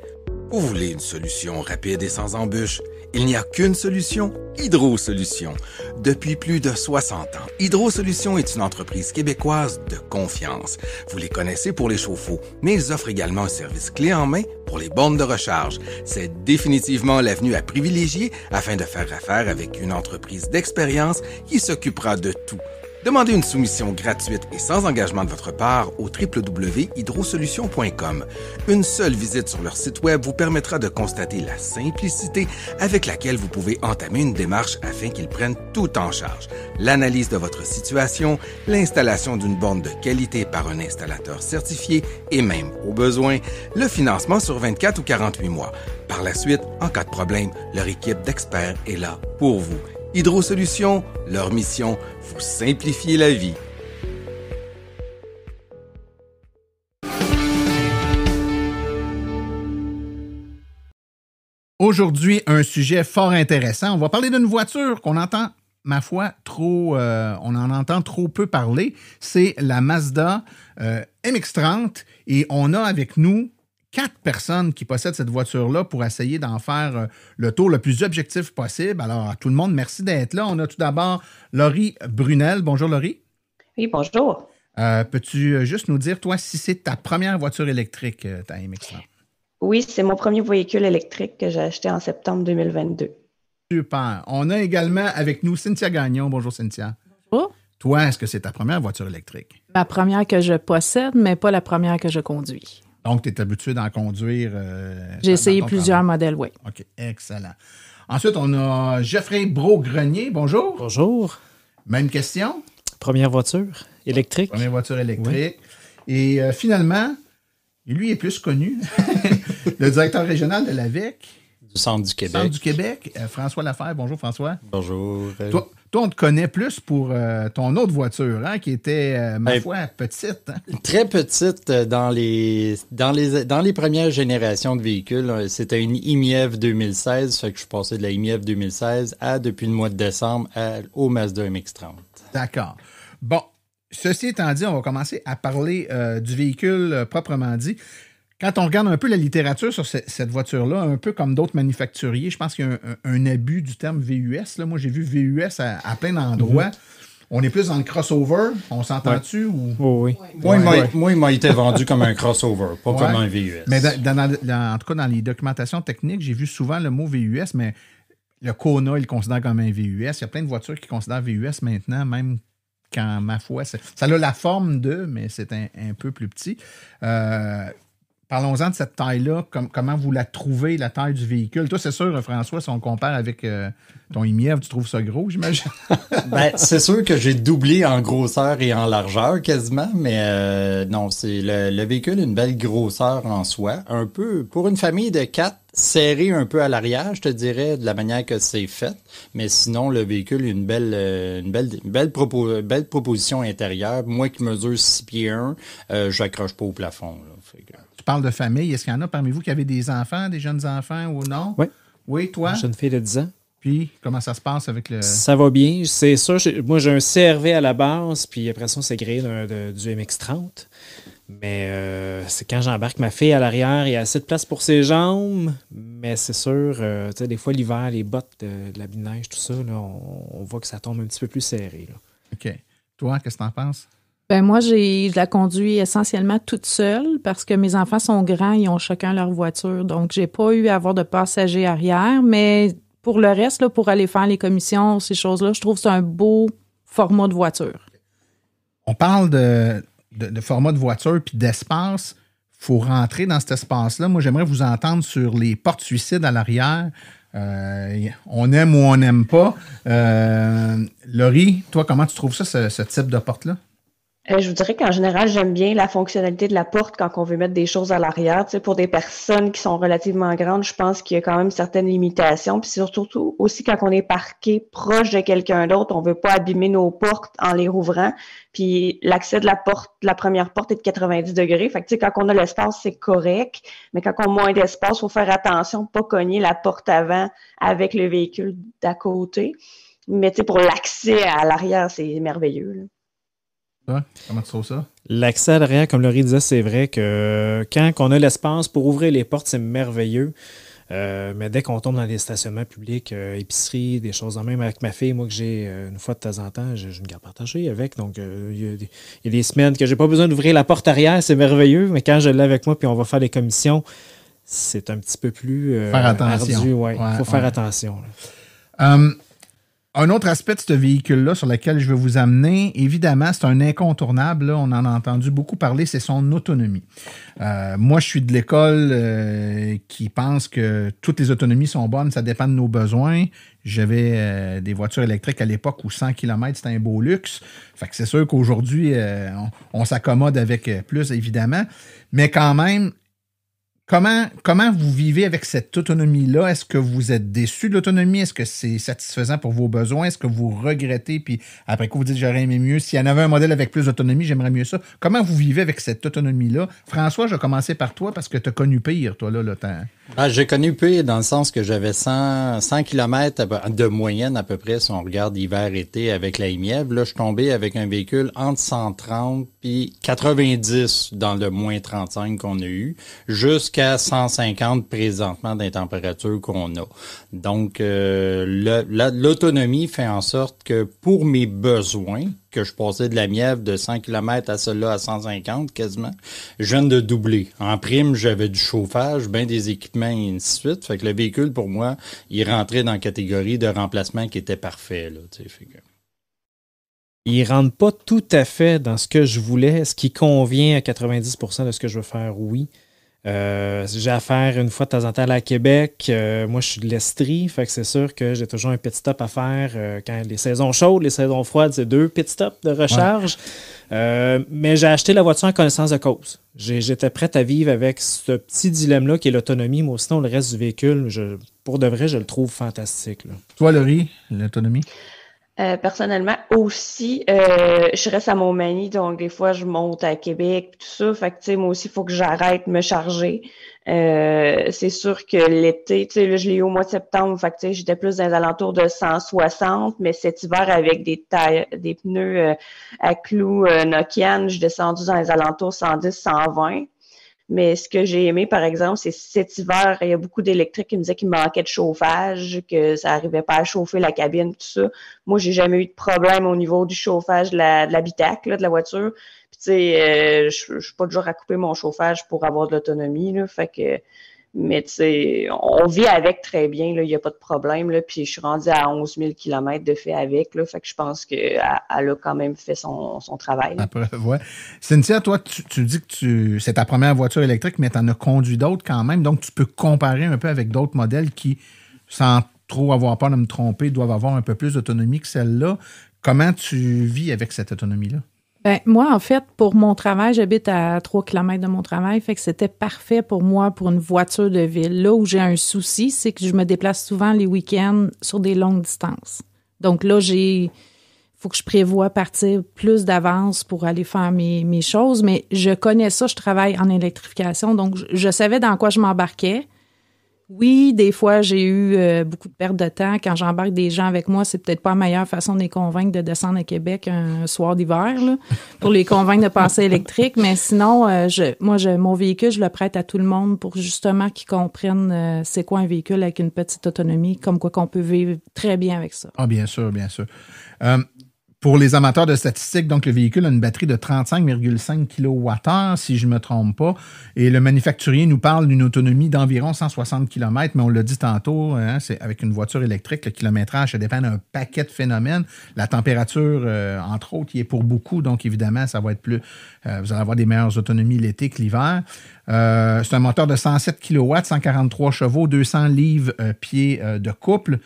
Vous voulez une solution rapide et sans embûches? Il n'y a qu'une solution, Hydro Solutions. Depuis plus de 60 ans, Hydro Solutions est une entreprise québécoise de confiance. Vous les connaissez pour les chauffe-eau, mais ils offrent également un service clé en main pour les bornes de recharge. C'est définitivement l'avenue à privilégier afin de faire affaire avec une entreprise d'expérience qui s'occupera de tout. Demandez une soumission gratuite et sans engagement de votre part au www.hydrosolutions.com. Une seule visite sur leur site web vous permettra de constater la simplicité avec laquelle vous pouvez entamer une démarche afin qu'ils prennent tout en charge. L'analyse de votre situation, l'installation d'une borne de qualité par un installateur certifié et même, au besoin, le financement sur 24 ou 48 mois. Par la suite, en cas de problème, leur équipe d'experts est là pour vous. Hydrosolutions, leur mission, vous simplifier la vie. Aujourd'hui, un sujet fort intéressant. On va parler d'une voiture qu'on entend, ma foi, on en entend trop peu parler. C'est la Mazda MX-30 et on a avec nous 4 personnes qui possèdent cette voiture-là pour essayer d'en faire le tour le plus objectif possible. Alors, à tout le monde, merci d'être là. On a tout d'abord Laurie Brunel. Bonjour, Laurie. Oui, bonjour. Peux-tu juste nous dire, toi, si c'est ta première voiture électrique, ta MX-30? Oui, c'est mon premier véhicule électrique que j'ai acheté en septembre 2022. Super. On a également avec nous Cynthia Gagnon. Bonjour, Cynthia. Bonjour. Toi, est-ce que c'est ta première voiture électrique? La première que je possède, mais pas la première que je conduis. Donc, tu es habitué d'en conduire? J'ai essayé plusieurs modèles, oui. OK, excellent. Ensuite, on a Geoffrey Brault-Grenier. Bonjour. Bonjour. Même question? Première voiture électrique. Première voiture électrique. Oui. Et finalement, lui est plus connu, le directeur régional de l'AVEC. Du Centre du Québec. Centre du Québec, François Lafayette. Bonjour, François. Bonjour. Toi, on te connaît plus pour ton autre voiture, hein, qui était, ma foi, petite. Hein? Très petite dans les premières générations de véhicules. C'était une IMIEV 2016, fait que je suis passé de la IMIEV 2016 à, depuis le mois de décembre, au Mazda MX-30. D'accord. Bon, ceci étant dit, on va commencer à parler du véhicule proprement dit. Quand on regarde un peu la littérature sur cette voiture-là, un peu comme d'autres manufacturiers, je pense qu'il y a un abus du terme VUS. Là. Moi, j'ai vu VUS à plein d'endroits. On est plus dans le crossover. On s'entend-tu? Ou... Oui. Moi, il m'a été vendu comme un crossover, pas comme un VUS. Mais en tout cas, dans les documentations techniques, j'ai vu souvent le mot VUS, mais le Kona, il le considère comme un VUS. Il y a plein de voitures qui considèrent VUS maintenant, même quand, ma foi, ça a la forme de, mais c'est un peu plus petit. Parlons-en de cette taille-là. Comment vous la trouvez, la taille du véhicule? Toi, c'est sûr, François, si on compare avec ton IMIEV, tu trouves ça gros, j'imagine? C'est sûr que j'ai doublé en grosseur et en largeur quasiment, mais non, c'est le véhicule a une belle grosseur en soi. Un peu, pour une famille de 4, serré un peu à l'arrière, je te dirais, de la manière que c'est fait. Mais sinon, le véhicule a une belle proposition intérieure. Moi qui mesure 6 pieds 1, je n'accroche pas au plafond. Là. Tu parles de famille. Est-ce qu'il y en a parmi vous qui avez des enfants, des jeunes enfants ou non? Oui. Oui, toi? Une jeune fille de 10 ans. Puis, comment ça se passe avec le... Ça va bien. C'est ça. Moi, j'ai un CRV à la base, puis après ça, on s'est grillé du MX-30. Mais c'est quand j'embarque ma fille à l'arrière, il y a assez de place pour ses jambes. Mais c'est sûr, des fois, l'hiver, les bottes, de l'habit de neige, tout ça, là, on voit que ça tombe un petit peu plus serré. Là. OK. Toi, qu'est-ce que t'en penses? Ben moi, je la conduis essentiellement toute seule parce que mes enfants sont grands, ils ont chacun leur voiture. Donc, j'ai pas eu à avoir de passager arrière. Mais pour le reste, là, pour aller faire les commissions, ces choses-là, je trouve que c'est un beau format de voiture. On parle de format de voiture puis d'espace. Il faut rentrer dans cet espace-là. Moi, j'aimerais vous entendre sur les portes suicides à l'arrière. On aime ou on n'aime pas. Laurie, toi, comment tu trouves ça, ce type de porte-là? Je vous dirais qu'en général, j'aime bien la fonctionnalité de la porte quand on veut mettre des choses à l'arrière. Tu sais, pour des personnes qui sont relativement grandes, je pense qu'il y a quand même certaines limitations. Puis surtout aussi quand on est parqué proche de quelqu'un d'autre, on veut pas abîmer nos portes en les rouvrant. Puis l'accès de la première porte est de 90 degrés. Fait que tu sais, quand on a l'espace, c'est correct. Mais quand on a moins d'espace, faut faire attention de pas cogner la porte avant avec le véhicule d'à côté. Mais tu sais, pour l'accès à l'arrière, c'est merveilleux, là. Ouais, comment tu trouves ça? L'accès à l'arrière, comme Laurie disait, c'est vrai que quand on a l'espace pour ouvrir les portes, c'est merveilleux. Mais dès qu'on tombe dans des stationnements publics, épiceries, des choses en même avec ma fille, moi que j'ai une fois de temps en temps, j'ai une garde partagée avec. Donc, il y a des semaines que j'ai pas besoin d'ouvrir la porte arrière, c'est merveilleux. Mais quand je l'ai avec moi puis on va faire les commissions, c'est un petit peu plus faire attention. ardu. Il faut faire attention. Un autre aspect de ce véhicule-là sur lequel je veux vous amener, évidemment, c'est un incontournable, là, on en a entendu beaucoup parler, c'est son autonomie. Moi, je suis de l'école qui pense que toutes les autonomies sont bonnes, ça dépend de nos besoins. J'avais des voitures électriques à l'époque où 100 km, c'était un beau luxe. Fait que c'est sûr qu'aujourd'hui, on s'accommode avec plus, évidemment. Mais quand même, Comment vous vivez avec cette autonomie-là? Est-ce que vous êtes déçu de l'autonomie? Est-ce que c'est satisfaisant pour vos besoins? Est-ce que vous regrettez? Puis après quoi, vous dites, j'aurais aimé mieux. S'il y en avait un modèle avec plus d'autonomie, j'aimerais mieux ça. Comment vous vivez avec cette autonomie-là? François, je vais commencer par toi parce que tu as connu pire, toi, là, le temps. J'ai connu pire dans le sens que j'avais 100 km de moyenne à peu près, si on regarde hiver-été avec la IMIEV. Là, je suis tombé avec un véhicule entre 130 puis 90 dans le moins 35 qu'on a eu, jusqu'à 150 présentement des températures qu'on a. Donc, l'autonomie fait en sorte que pour mes besoins, que je passais de la mièvre de 100 km à celle-là à 150 quasiment, je viens de doubler. En prime, j'avais du chauffage, bien des équipements et ainsi de suite. Fait que le véhicule, pour moi, il rentrait dans la catégorie de remplacement qui était parfait, là, tu sais, fait que... Il ne rentre pas tout à fait dans ce que je voulais, ce qui convient à 90% de ce que je veux faire, oui. J'ai affaire une fois de temps en temps à Québec. Moi, je suis de l'Estrie, fait que c'est sûr que j'ai toujours un pit stop à faire quand les saisons chaudes, les saisons froides, c'est 2 pit stops de recharge. Ouais. Mais j'ai acheté la voiture en connaissance de cause. J'étais prête à vivre avec ce petit dilemme-là qui est l'autonomie, mais sinon, le reste du véhicule, pour de vrai, je le trouve fantastique, là. Toi, Laurie, l'autonomie? Personnellement aussi, je reste à Montmagny, donc des fois je monte à Québec, tout ça. Fait que tu sais, moi aussi, il faut que j'arrête de me charger. C'est sûr que l'été, tu sais, là, je l'ai eu au mois de septembre, fait que tu sais, j'étais plus dans les alentours de 160, mais cet hiver, avec des pneus à clous Nokian, je suis descendu dans les alentours 110, 120. Mais ce que j'ai aimé, par exemple, c'est cet hiver, il y a beaucoup d'électriques qui me disaient qu'il manquait de chauffage, que ça n'arrivait pas à chauffer la cabine, tout ça. Moi, j'ai jamais eu de problème au niveau du chauffage de l'habitacle, là, de la voiture. Puis, tu sais, je suis pas du genre à couper mon chauffage pour avoir de l'autonomie, là. Fait que, mais tu sais, on vit avec très bien, là. Il n'y a pas de problème, là. Puis, je suis rendue à 11 000 km de fait avec, là. Fait que je pense qu'elle a quand même fait son travail. Après, ouais. Cynthia, toi, tu dis que c'est ta première voiture électrique, mais tu en as conduit d'autres quand même. Donc, tu peux comparer un peu avec d'autres modèles qui, sans trop avoir peur de me tromper, doivent avoir un peu plus d'autonomie que celle-là. Comment tu vis avec cette autonomie-là? Ben, moi, en fait, pour mon travail, j'habite à 3 km de mon travail, fait que c'était parfait pour moi pour une voiture de ville. Là où j'ai un souci, c'est que je me déplace souvent les week-ends sur des longues distances. Donc là, faut que je prévoie partir plus d'avance pour aller faire mes choses, mais je connais ça, je travaille en électrification, donc je savais dans quoi je m'embarquais. Oui, des fois, j'ai eu beaucoup de perte de temps. Quand j'embarque des gens avec moi, c'est peut-être pas la meilleure façon de les convaincre de descendre à Québec un soir d'hiver, là, pour les convaincre de passer électrique. Mais sinon, mon véhicule, je le prête à tout le monde pour justement qu'ils comprennent c'est quoi un véhicule avec une petite autonomie, comme quoi qu'on peut vivre très bien avec ça. Ah, bien sûr, bien sûr. Pour les amateurs de statistiques, donc le véhicule a une batterie de 35,5 kWh, si je ne me trompe pas. Et le manufacturier nous parle d'une autonomie d'environ 160 km, mais on l'a dit tantôt, hein, c'est avec une voiture électrique, le kilométrage, ça dépend d'un paquet de phénomènes. La température, entre autres, y est pour beaucoup, donc évidemment, ça va être plus... vous allez avoir des meilleures autonomies l'été que l'hiver. C'est un moteur de 107 kW, 143 chevaux, 200 livres-pieds de couple.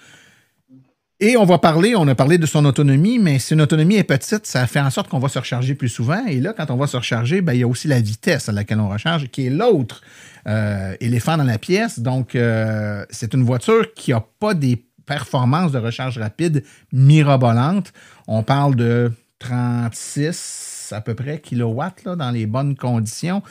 Et on a parlé de son autonomie, mais si une autonomie est petite, ça fait en sorte qu'on va se recharger plus souvent. Et là, quand on va se recharger, ben, il y a aussi la vitesse à laquelle on recharge, qui est l'autre éléphant dans la pièce. Donc, c'est une voiture qui n'a pas des performances de recharge rapide mirabolantes. On parle de 36 à peu près kilowatts là, dans les bonnes conditions.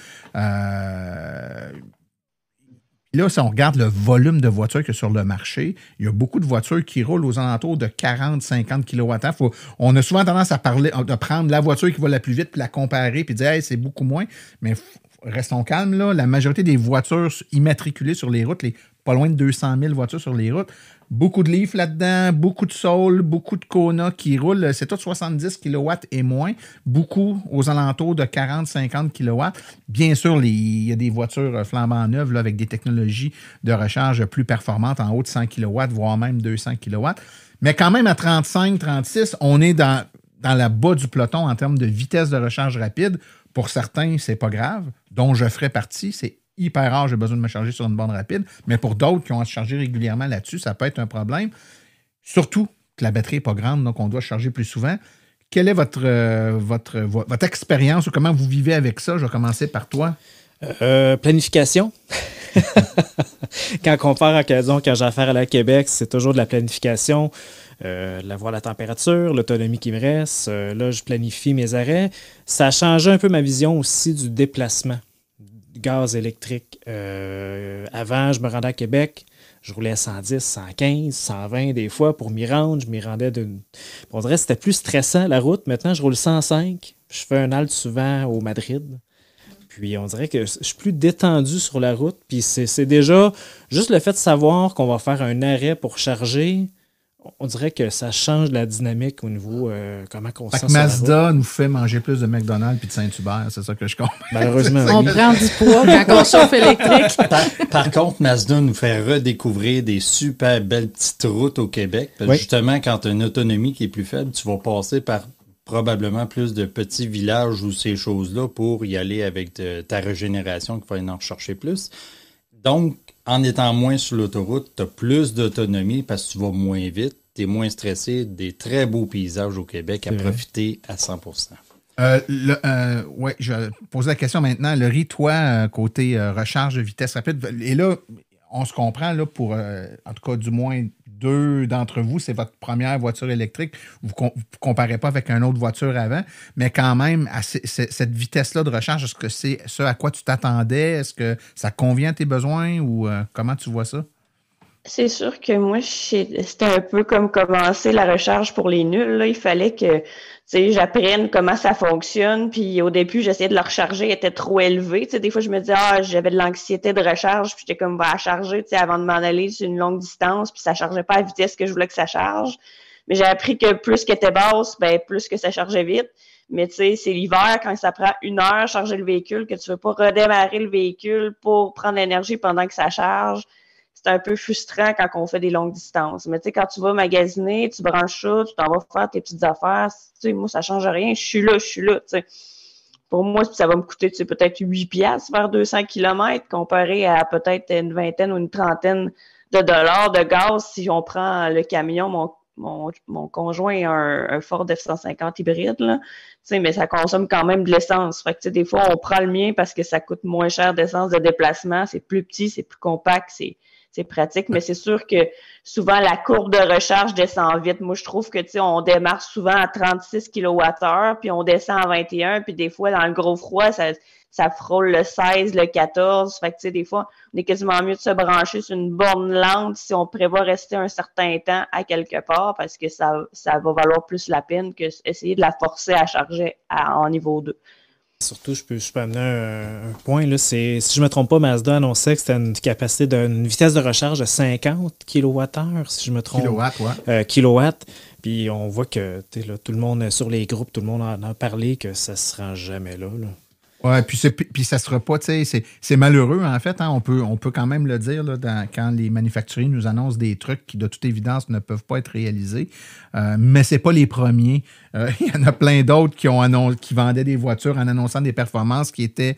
Là, si on regarde le volume de voitures qu'il y a sur le marché, il y a beaucoup de voitures qui roulent aux alentours de 40-50 kWh. On a souvent tendance à parler, de prendre la voiture qui va la plus vite, puis la comparer, puis dire hey, c'est beaucoup moins. Mais restons calmes, là. La majorité des voitures immatriculées sur les routes, pas loin de 200 000 voitures sur les routes, beaucoup de Leaf là-dedans, beaucoup de Soul, beaucoup de Kona qui roulent. C'est tout 70 kW et moins. Beaucoup aux alentours de 40-50 kW. Bien sûr, il y a des voitures flambant neuves là, avec des technologies de recharge plus performantes en haut de 100 kW, voire même 200 kW. Mais quand même, à 35, 36, on est dans la bas du peloton en termes de vitesse de recharge rapide. Pour certains, c'est pas grave, dont je ferais partie. C'est hyper rare, j'ai besoin de me charger sur une borne rapide. Mais pour d'autres qui ont à se charger régulièrement là-dessus, ça peut être un problème. Surtout que la batterie n'est pas grande, donc on doit charger plus souvent. Quelle est votre expérience ou comment vous vivez avec ça? Je vais commencer par toi. Planification. Quand on part à Occasion, quand j'ai affaire à la Québec, c'est toujours de la planification. Voir la température, l'autonomie qui me reste. Là, je planifie mes arrêts. Ça a changé un peu ma vision aussi du déplacement du gaz électrique. Avant, je me rendais à Québec, je roulais à 110, 115, 120 des fois pour m'y rendre. Je m'y rendais on dirait que c'était plus stressant la route. Maintenant, je roule 105. Je fais un halte souvent au Madrid. Puis on dirait que je suis plus détendu sur la route. Puis c'est déjà juste le fait de savoir qu'on va faire un arrêt pour charger. On dirait que ça change la dynamique au niveau comment on se sent. Mazda nous fait manger plus de McDonald's puis de Saint-Hubert, c'est ça que je comprends. Malheureusement. On prend du poids quand on chauffe électrique. Par contre, Mazda nous fait redécouvrir des super belles petites routes au Québec. Parce que justement, quand tu as une autonomie qui est plus faible, tu vas passer par probablement plus de petits villages ou ces choses-là pour y aller avec ta régénération qu'il va en rechercher plus. Donc, en étant moins sur l'autoroute, tu as plus d'autonomie parce que tu vas moins vite, tu es moins stressé, des très beaux paysages au Québec à profiter à 100%. Oui, je vais poser la question maintenant. Laurie, toi, côté recharge de vitesse rapide, et là, on se comprend, là, pour, en tout cas, du moins 2 d'entre vous, c'est votre première voiture électrique. Vous ne comparez pas avec une autre voiture avant, mais quand même, à cette vitesse-là de recharge, est-ce que c'est ce à quoi tu t'attendais? Est-ce que ça convient à tes besoins ou comment tu vois ça? C'est sûr que moi, c'était un peu comme commencer la recharge pour les nuls. Là. Il fallait que j'apprenne comment ça fonctionne. Puis au début, j'essayais de le recharger, il était trop élevé. Des fois, je me disais, j'avais de l'anxiété de recharge, puis j'étais comme, va charger avant de m'en aller sur une longue distance, puis ça chargeait pas à la vitesse que je voulais que ça charge. Mais j'ai appris que plus qu'elle était basse, plus que ça chargeait vite. Mais c'est l'hiver, quand ça prend 1 heure charger le véhicule, que tu veux pas redémarrer le véhicule pour prendre l'énergie pendant que ça charge. C'est un peu frustrant quand on fait des longues distances. Mais quand tu vas magasiner, tu branches ça, tu t'en vas faire tes petites affaires. Moi, ça change rien. Je suis là. T'sais. Pour moi, ça va me coûter peut-être 8$ faire 200 km comparé à peut-être une vingtaine ou une trentaine de dollars de gaz si on prend le camion. Mon conjoint a un Ford F-150 hybride, là. Mais ça consomme quand même de l'essence. Fait que, des fois, on prend le mien parce que ça coûte moins cher d'essence de déplacement. C'est plus petit, c'est plus compact, c'est pratique, mais c'est sûr que souvent la courbe de recharge descend vite. Moi, je trouve que on démarre souvent à 36 kWh, puis on descend à 21, puis des fois, dans le gros froid, ça frôle le 16, le 14. Fait que des fois, on est quasiment mieux de se brancher sur une borne lente si on prévoit rester un certain temps à quelque part, parce que ça va valoir plus la peine que essayer de la forcer à charger en niveau 2. Surtout, je peux amener un point. Là, si je ne me trompe pas, Mazda annonçait que c'était une capacité d'une vitesse de recharge de 50 kWh, si je me trompe. Kilowatts. Puis on voit que là, tout le monde, sur les groupes, tout le monde en a parlé que ça ne se rend jamais là. Oui, puis ça ne sera pas, c'est malheureux en fait, hein, on peut quand même le dire là, quand les manufacturiers nous annoncent des trucs qui de toute évidence ne peuvent pas être réalisés, mais c'est pas les premiers. Il y en a plein d'autres qui vendaient des voitures en annonçant des performances qui étaient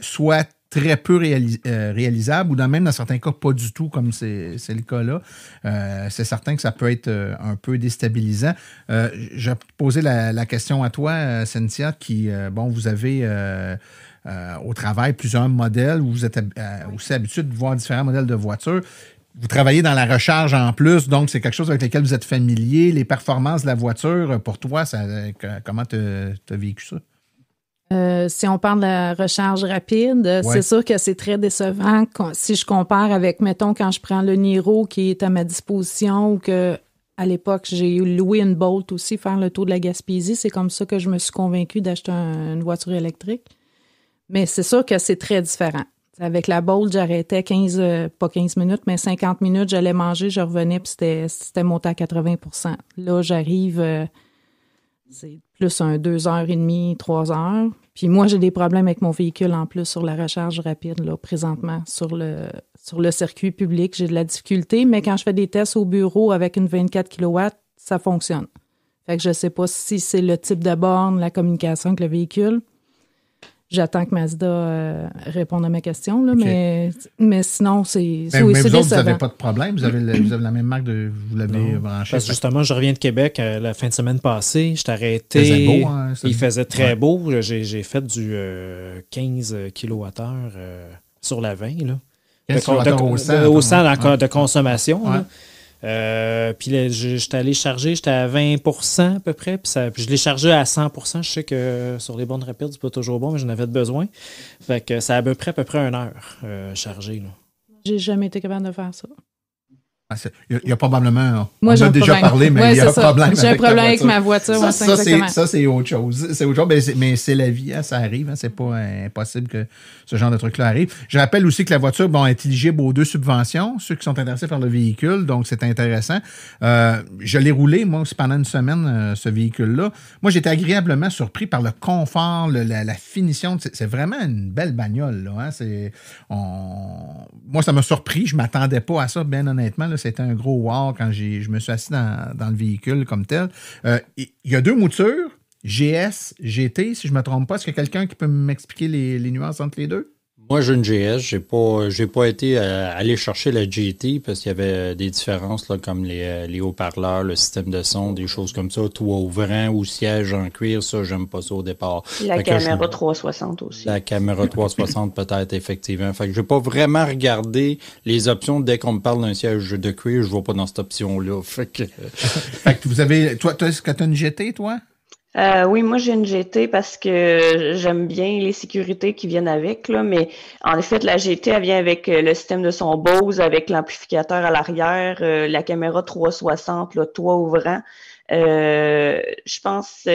soit très peu réalisables ou même dans certains cas pas du tout comme c'est le cas là. C'est certain que ça peut être un peu déstabilisant. Je vais poser la question à toi, Cynthia, qui, vous avez au travail plusieurs modèles, vous êtes aussi habitué de voir différents modèles de voitures. Vous travaillez dans la recharge en plus, donc c'est quelque chose avec lequel vous êtes familier. Les performances de la voiture, pour toi, comment tu as vécu ça? Si on parle de la recharge rapide, c'est sûr que c'est très décevant si je compare avec, mettons, quand je prends le Niro qui est à ma disposition ou que à l'époque, j'ai loué une Bolt aussi, faire le tour de la Gaspésie. C'est comme ça que je me suis convaincue d'acheter une voiture électrique. Mais c'est sûr que c'est très différent. Avec la Bolt, j'arrêtais pas 15 minutes, mais 50 minutes, j'allais manger, je revenais, puis c'était monté à 80%. Là, j'arrive... c'est plus un 2h30, 3h. Puis moi, j'ai des problèmes avec mon véhicule en plus sur la recharge rapide, là, présentement, sur le circuit public. J'ai de la difficulté, mais quand je fais des tests au bureau avec une 24 kW, ça fonctionne. Fait que je sais pas si c'est le type de borne, la communication avec le véhicule. J'attends que Mazda réponde à ma question, là, okay. mais sinon, c'est mais vous autres, vous n'avez pas de problème? Vous avez la même marque vous l'avez branché? Parce que justement, je reviens de Québec la fin de semaine passée. Je t'ai arrêté. Il faisait beau, hein? Il faisait très beau. J'ai fait du 15 kWh sur la 20. Là. 15 kWh au 100 de consommation. Ouais. Là. Puis j'étais allé charger, j'étais à 20% à peu près, puis je l'ai chargé à 100%. Je sais que sur les bornes rapides, c'est pas toujours bon, mais j'en avais besoin. Fait que ça a à peu près 1 heure chargé. Là. J'ai jamais été capable de faire ça. Il y a probablement... Moi, on a déjà parlé, mais il y a un problème. J'ai un problème avec ma voiture. Ça, c'est autre chose. C'est autre chose, mais c'est la vie, hein, ça arrive. Hein, c'est pas impossible que ce genre de truc-là arrive. Je rappelle aussi que la voiture est éligible aux 2 subventions, ceux qui sont intéressés par le véhicule, donc c'est intéressant. Je l'ai roulé, moi aussi, pendant une semaine, ce véhicule-là. Moi, j'étais agréablement surpris par le confort, la finition. C'est vraiment une belle bagnole. Là, hein, moi, ça m'a surpris. Je m'attendais pas à ça, bien honnêtement. Là, c'était un gros wow quand je me suis assis dans le véhicule comme tel. Il y a 2 moutures, GS, GT, si je ne me trompe pas. Est-ce qu'il y a quelqu'un qui peut m'expliquer les nuances entre les deux? Moi, j'ai une GS. J'ai pas été aller chercher la GT parce qu'il y avait des différences là, comme les haut-parleurs, le système de son, des choses comme ça. Toit ouvrant ou siège en cuir, ça, j'aime pas ça au départ. La caméra 360 aussi. La caméra 360 peut-être, effectivement. Fait que j'ai pas vraiment regardé les options. Dès qu'on me parle d'un siège de cuir, je vois pas dans cette option-là. Fait que vous avez... Toi, est-ce que tu as une GT, toi? Oui, moi j'ai une GT parce que j'aime bien les sécurités qui viennent avec, là, mais en effet, la GT, elle vient avec le système de son Bose, avec l'amplificateur à l'arrière, la caméra 360, le toit ouvrant. Je pense,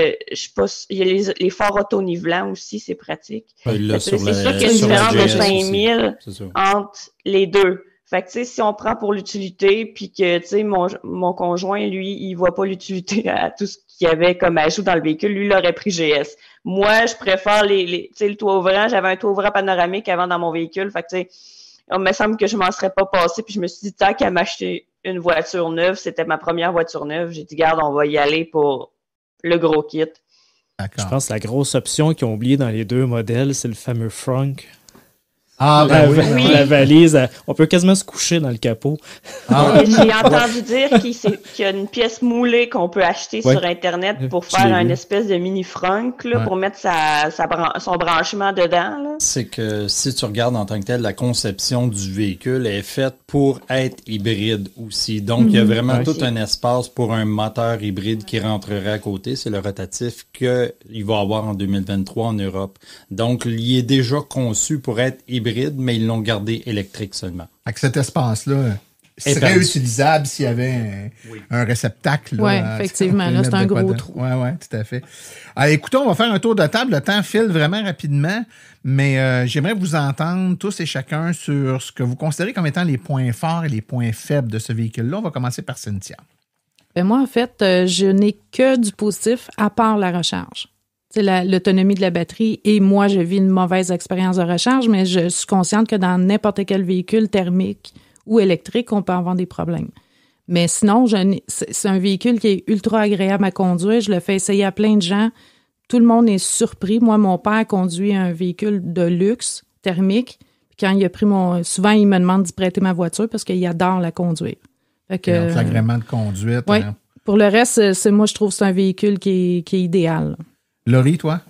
il y a les phares auto-nivelants aussi, c'est pratique. Là, c'est sûr qu'il y a une différence de 5000 entre les deux. Fait que, tu sais, si on prend pour l'utilité, puis que, tu sais, mon conjoint, lui, il voit pas l'utilité à tout ce qu'il y avait comme ajout dans le véhicule, lui, il aurait pris GS. Moi, je préfère tu sais, le toit ouvrant. J'avais un toit ouvrant panoramique avant dans mon véhicule. Fait que, tu sais, il me semble que je m'en serais pas passé, puis je me suis dit, tant qu'à m'acheter une voiture neuve, c'était ma première voiture neuve. J'ai dit, garde, on va y aller pour le gros kit. Je pense que la grosse option qu'ils ont oubliée dans les 2 modèles, c'est le fameux frunk. Ah, oui. La valise, on peut quasiment se coucher dans le capot. J'ai entendu dire qu'il y a une pièce moulée qu'on peut acheter sur Internet pour faire une espèce de mini-frunk là, pour mettre son branchement dedans. Là. C'est que si tu regardes en tant que tel, la conception du véhicule est faite pour être hybride aussi. Donc, il y a vraiment tout un espace pour un moteur hybride qui rentrerait à côté. C'est le rotatif qu'il va avoir en 2023 en Europe. Donc, il est déjà conçu pour être hybride, mais ils l'ont gardé électrique seulement. Avec cet espace-là, serait utilisable s'il y avait un réceptacle. Oui, effectivement. Là, c'est un gros trou. Oui, tout à fait. Alors, écoutez, on va faire un tour de table. Le temps file vraiment rapidement, mais j'aimerais vous entendre tous et chacun sur ce que vous considérez comme étant les points forts et les points faibles de ce véhicule-là. On va commencer par Cynthia. Ben moi, en fait, je n'ai que du positif à part la recharge. C'est l'autonomie de la batterie. Et moi, je vis une mauvaise expérience de recharge, mais je suis consciente que dans n'importe quel véhicule thermique ou électrique, on peut avoir des problèmes. Mais sinon, c'est un véhicule qui est ultra agréable à conduire. Je le fais essayer à plein de gens. Tout le monde est surpris. Moi, mon père conduit un véhicule de luxe thermique. Puis quand il a pris souvent, il me demande d'y prêter ma voiture parce qu'il adore la conduire. Fait que, l'agrément de conduite. Oui. Hein. Pour le reste, moi, je trouve que c'est un véhicule qui est idéal. Laurie, toi?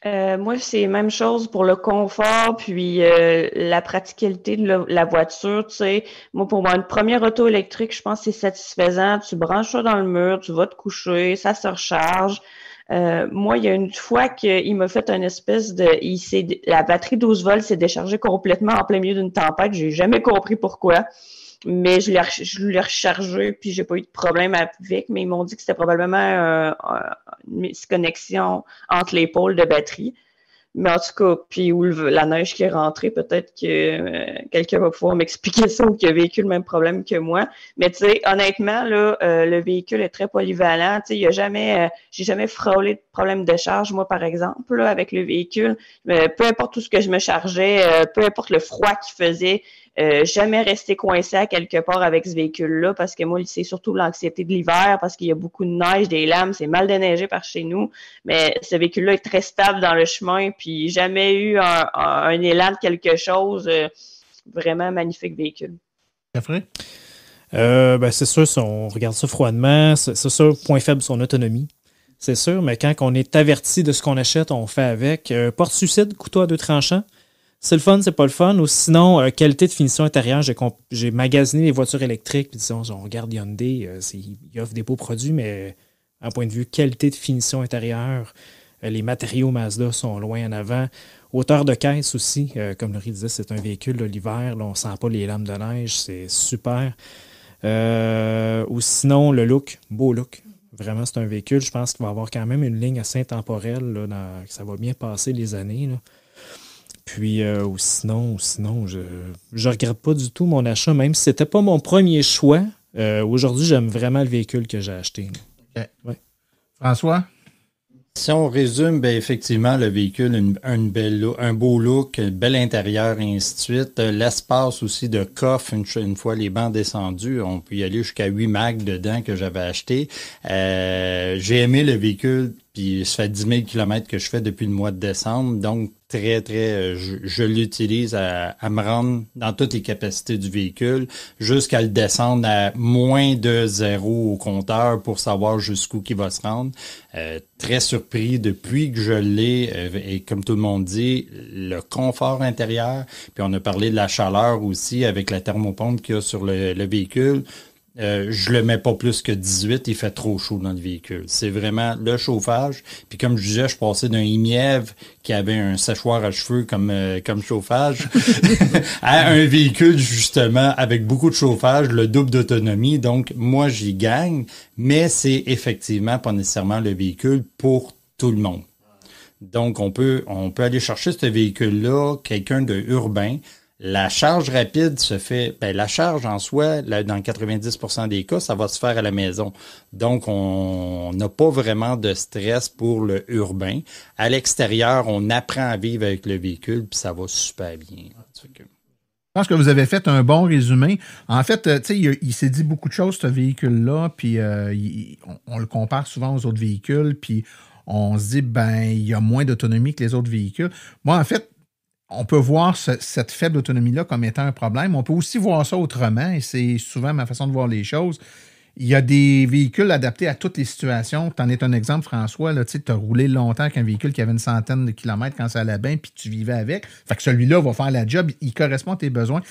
Moi, c'est la même chose pour le confort, puis la praticalité de la voiture. Tu sais, moi, pour moi, une première auto électrique, je pense que c'est satisfaisant. Tu branches ça dans le mur, tu vas te coucher, ça se recharge. Moi, il y a une fois qu'il m'a fait une espèce la batterie 12 volts s'est déchargée complètement en plein milieu d'une tempête. J'ai jamais compris pourquoi. Mais je l'ai rechargé, puis j'ai pas eu de problème avec, mais ils m'ont dit que c'était probablement une misconnexion entre les pôles de batterie. Mais en tout cas, puis où la neige qui est rentrée, peut-être que quelqu'un va pouvoir m'expliquer ça ou qu'il a vécu le même problème que moi. Mais tu sais, honnêtement, là, le véhicule est très polyvalent. Tu sais, il y a jamais, j'ai jamais frôlé de problème de charge, moi, par exemple, là, avec le véhicule. Peu importe tout ce que je me chargeais, peu importe le froid qu'il faisait, jamais resté coincé à quelque part avec ce véhicule-là, parce que moi, c'est surtout l'anxiété de l'hiver, parce qu'il y a beaucoup de neige, des lames, c'est mal déneigé par chez nous. Mais ce véhicule-là est très stable dans le chemin, puis jamais eu un élan de quelque chose. Vraiment magnifique véhicule. Jeffrey? C'est sûr, si on regarde ça froidement, c'est sûr, point faible, son autonomie. C'est sûr, mais quand on est averti de ce qu'on achète, on fait avec. Porte-suicide, couteau à 2 tranchants. C'est le fun, c'est pas le fun. Ou sinon, qualité de finition intérieure. J'ai magasiné les voitures électriques. Puis disons, on regarde Hyundai, ils offrent des beaux produits, mais en point de vue qualité de finition intérieure, les matériaux Mazda sont loin en avant. Hauteur de caisse aussi. Comme Laurie disait, c'est un véhicule là, l'hiver. Là, on ne sent pas les lames de neige. C'est super. Ou sinon, le look. Beau look. Vraiment, c'est un véhicule. Je pense qu'il va avoir quand même une ligne assez intemporelle. Là, que ça va bien passer les années. Là. Puis, ou sinon, je regrette pas du tout mon achat, même si c'était pas mon premier choix. Aujourd'hui, j'aime vraiment le véhicule que j'ai acheté. Okay. Ouais. François? Si on résume, ben effectivement, le véhicule, un beau look, un bel intérieur, et ainsi de suite. L'espace aussi de coffre, une fois les bancs descendus, on peut y aller jusqu'à 8 mags dedans que j'avais acheté. J'ai aimé le véhicule, puis ça fait 10 000 km que je fais depuis le mois de décembre, donc je l'utilise à me rendre dans toutes les capacités du véhicule, jusqu'à le descendre à moins de 0 au compteur pour savoir jusqu'où il va se rendre. Très surpris depuis que je l'ai, et comme tout le monde dit, le confort intérieur, puis on a parlé de la chaleur aussi avec la thermopompe qu'il y a sur le véhicule. Je le mets pas plus que 18, il fait trop chaud dans le véhicule. C'est vraiment le chauffage. Puis comme je disais, je passais d'un Imièvre qui avait un séchoir à cheveux comme chauffage à un véhicule justement avec beaucoup de chauffage, le double d'autonomie. Donc moi j'y gagne, mais c'est effectivement pas nécessairement le véhicule pour tout le monde. Donc on peut aller chercher ce véhicule-là, quelqu'un de urbain. La charge rapide se fait, la charge en soi, dans 90% des cas, ça va se faire à la maison. Donc, on n'a pas vraiment de stress pour le urbain. À l'extérieur, on apprend à vivre avec le véhicule, puis ça va super bien. Je pense que vous avez fait un bon résumé. En fait, tu sais, il s'est dit beaucoup de choses, ce véhicule-là, puis on le compare souvent aux autres véhicules, puis on se dit, il y a moins d'autonomie que les autres véhicules. Moi, en fait, on peut voir cette faible autonomie-là comme étant un problème. On peut aussi voir ça autrement, et c'est souvent ma façon de voir les choses. Il y a des véhicules adaptés à toutes les situations. Tu en es un exemple, François. Tu as roulé longtemps avec un véhicule qui avait une centaine de kilomètres quand ça allait bien, puis tu vivais avec. Fait que celui-là va faire la job. Il correspond à tes besoins.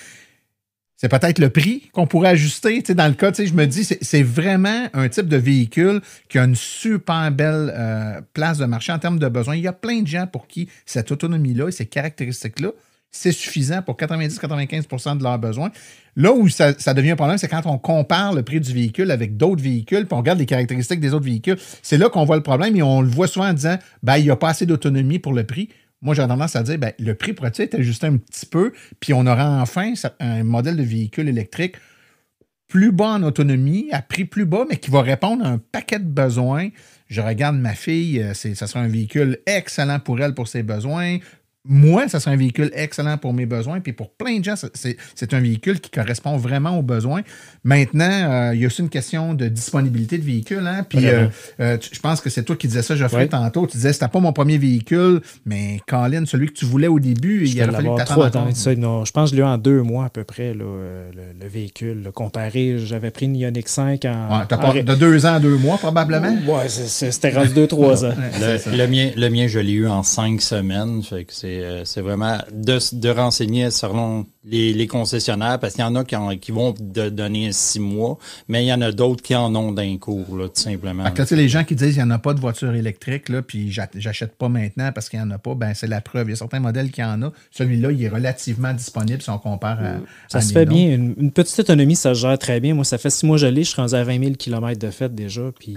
C'est peut-être le prix qu'on pourrait ajuster. Dans le cas, je me dis, c'est vraiment un type de véhicule qui a une super belle place de marché en termes de besoins. Il y a plein de gens pour qui cette autonomie-là et ces caractéristiques-là, c'est suffisant pour 90-95% de leurs besoins. Là où ça devient un problème, c'est quand on compare le prix du véhicule avec d'autres véhicules, puis on regarde les caractéristiques des autres véhicules. C'est là qu'on voit le problème et on le voit souvent en disant, il n'y a pas assez d'autonomie pour le prix. Moi, j'ai tendance à dire, le prix pourrait être ajusté un petit peu, puis on aura enfin un modèle de véhicule électrique plus bas en autonomie, à prix plus bas, mais qui va répondre à un paquet de besoins. Je regarde ma fille, ça sera un véhicule excellent pour elle, pour ses besoins. Moi, ça sera un véhicule excellent pour mes besoins, puis pour plein de gens, c'est un véhicule qui correspond vraiment aux besoins. Maintenant, il y a aussi une question de disponibilité de véhicule, hein? Puis je pense que c'est toi qui disais ça, Geoffrey, tantôt. Tu disais, c'était pas mon premier véhicule, mais Colin, celui que tu voulais au début, il a fallu que tu attendes. Non, je pense que je l'ai eu en 2 mois à peu près, là, le véhicule. Comparé, j'avais pris une Ioniq 5 en... de 2 ans à 2 mois, probablement? Ouais, c'était rendu 2-3 ans. Le mien, je l'ai eu en 5 semaines, fait que c'est vraiment de renseigner selon les concessionnaires, parce qu'il y en a qui vont donner 6 mois, mais il y en a d'autres qui en ont d'un cours, là, tout simplement. Fait que, les gens qui disent qu'il n'y en a pas de voiture électrique, là, puis j'achète pas maintenant parce qu'il n'y en a pas, c'est la preuve. Il y a certains modèles qui en ont. Celui-là, il est relativement disponible si on compare à ça se fait bien. Une petite autonomie, ça se gère très bien. Moi, ça fait 6 mois que je l'ai. Je suis rendu à 20 000 km de fait déjà. Puis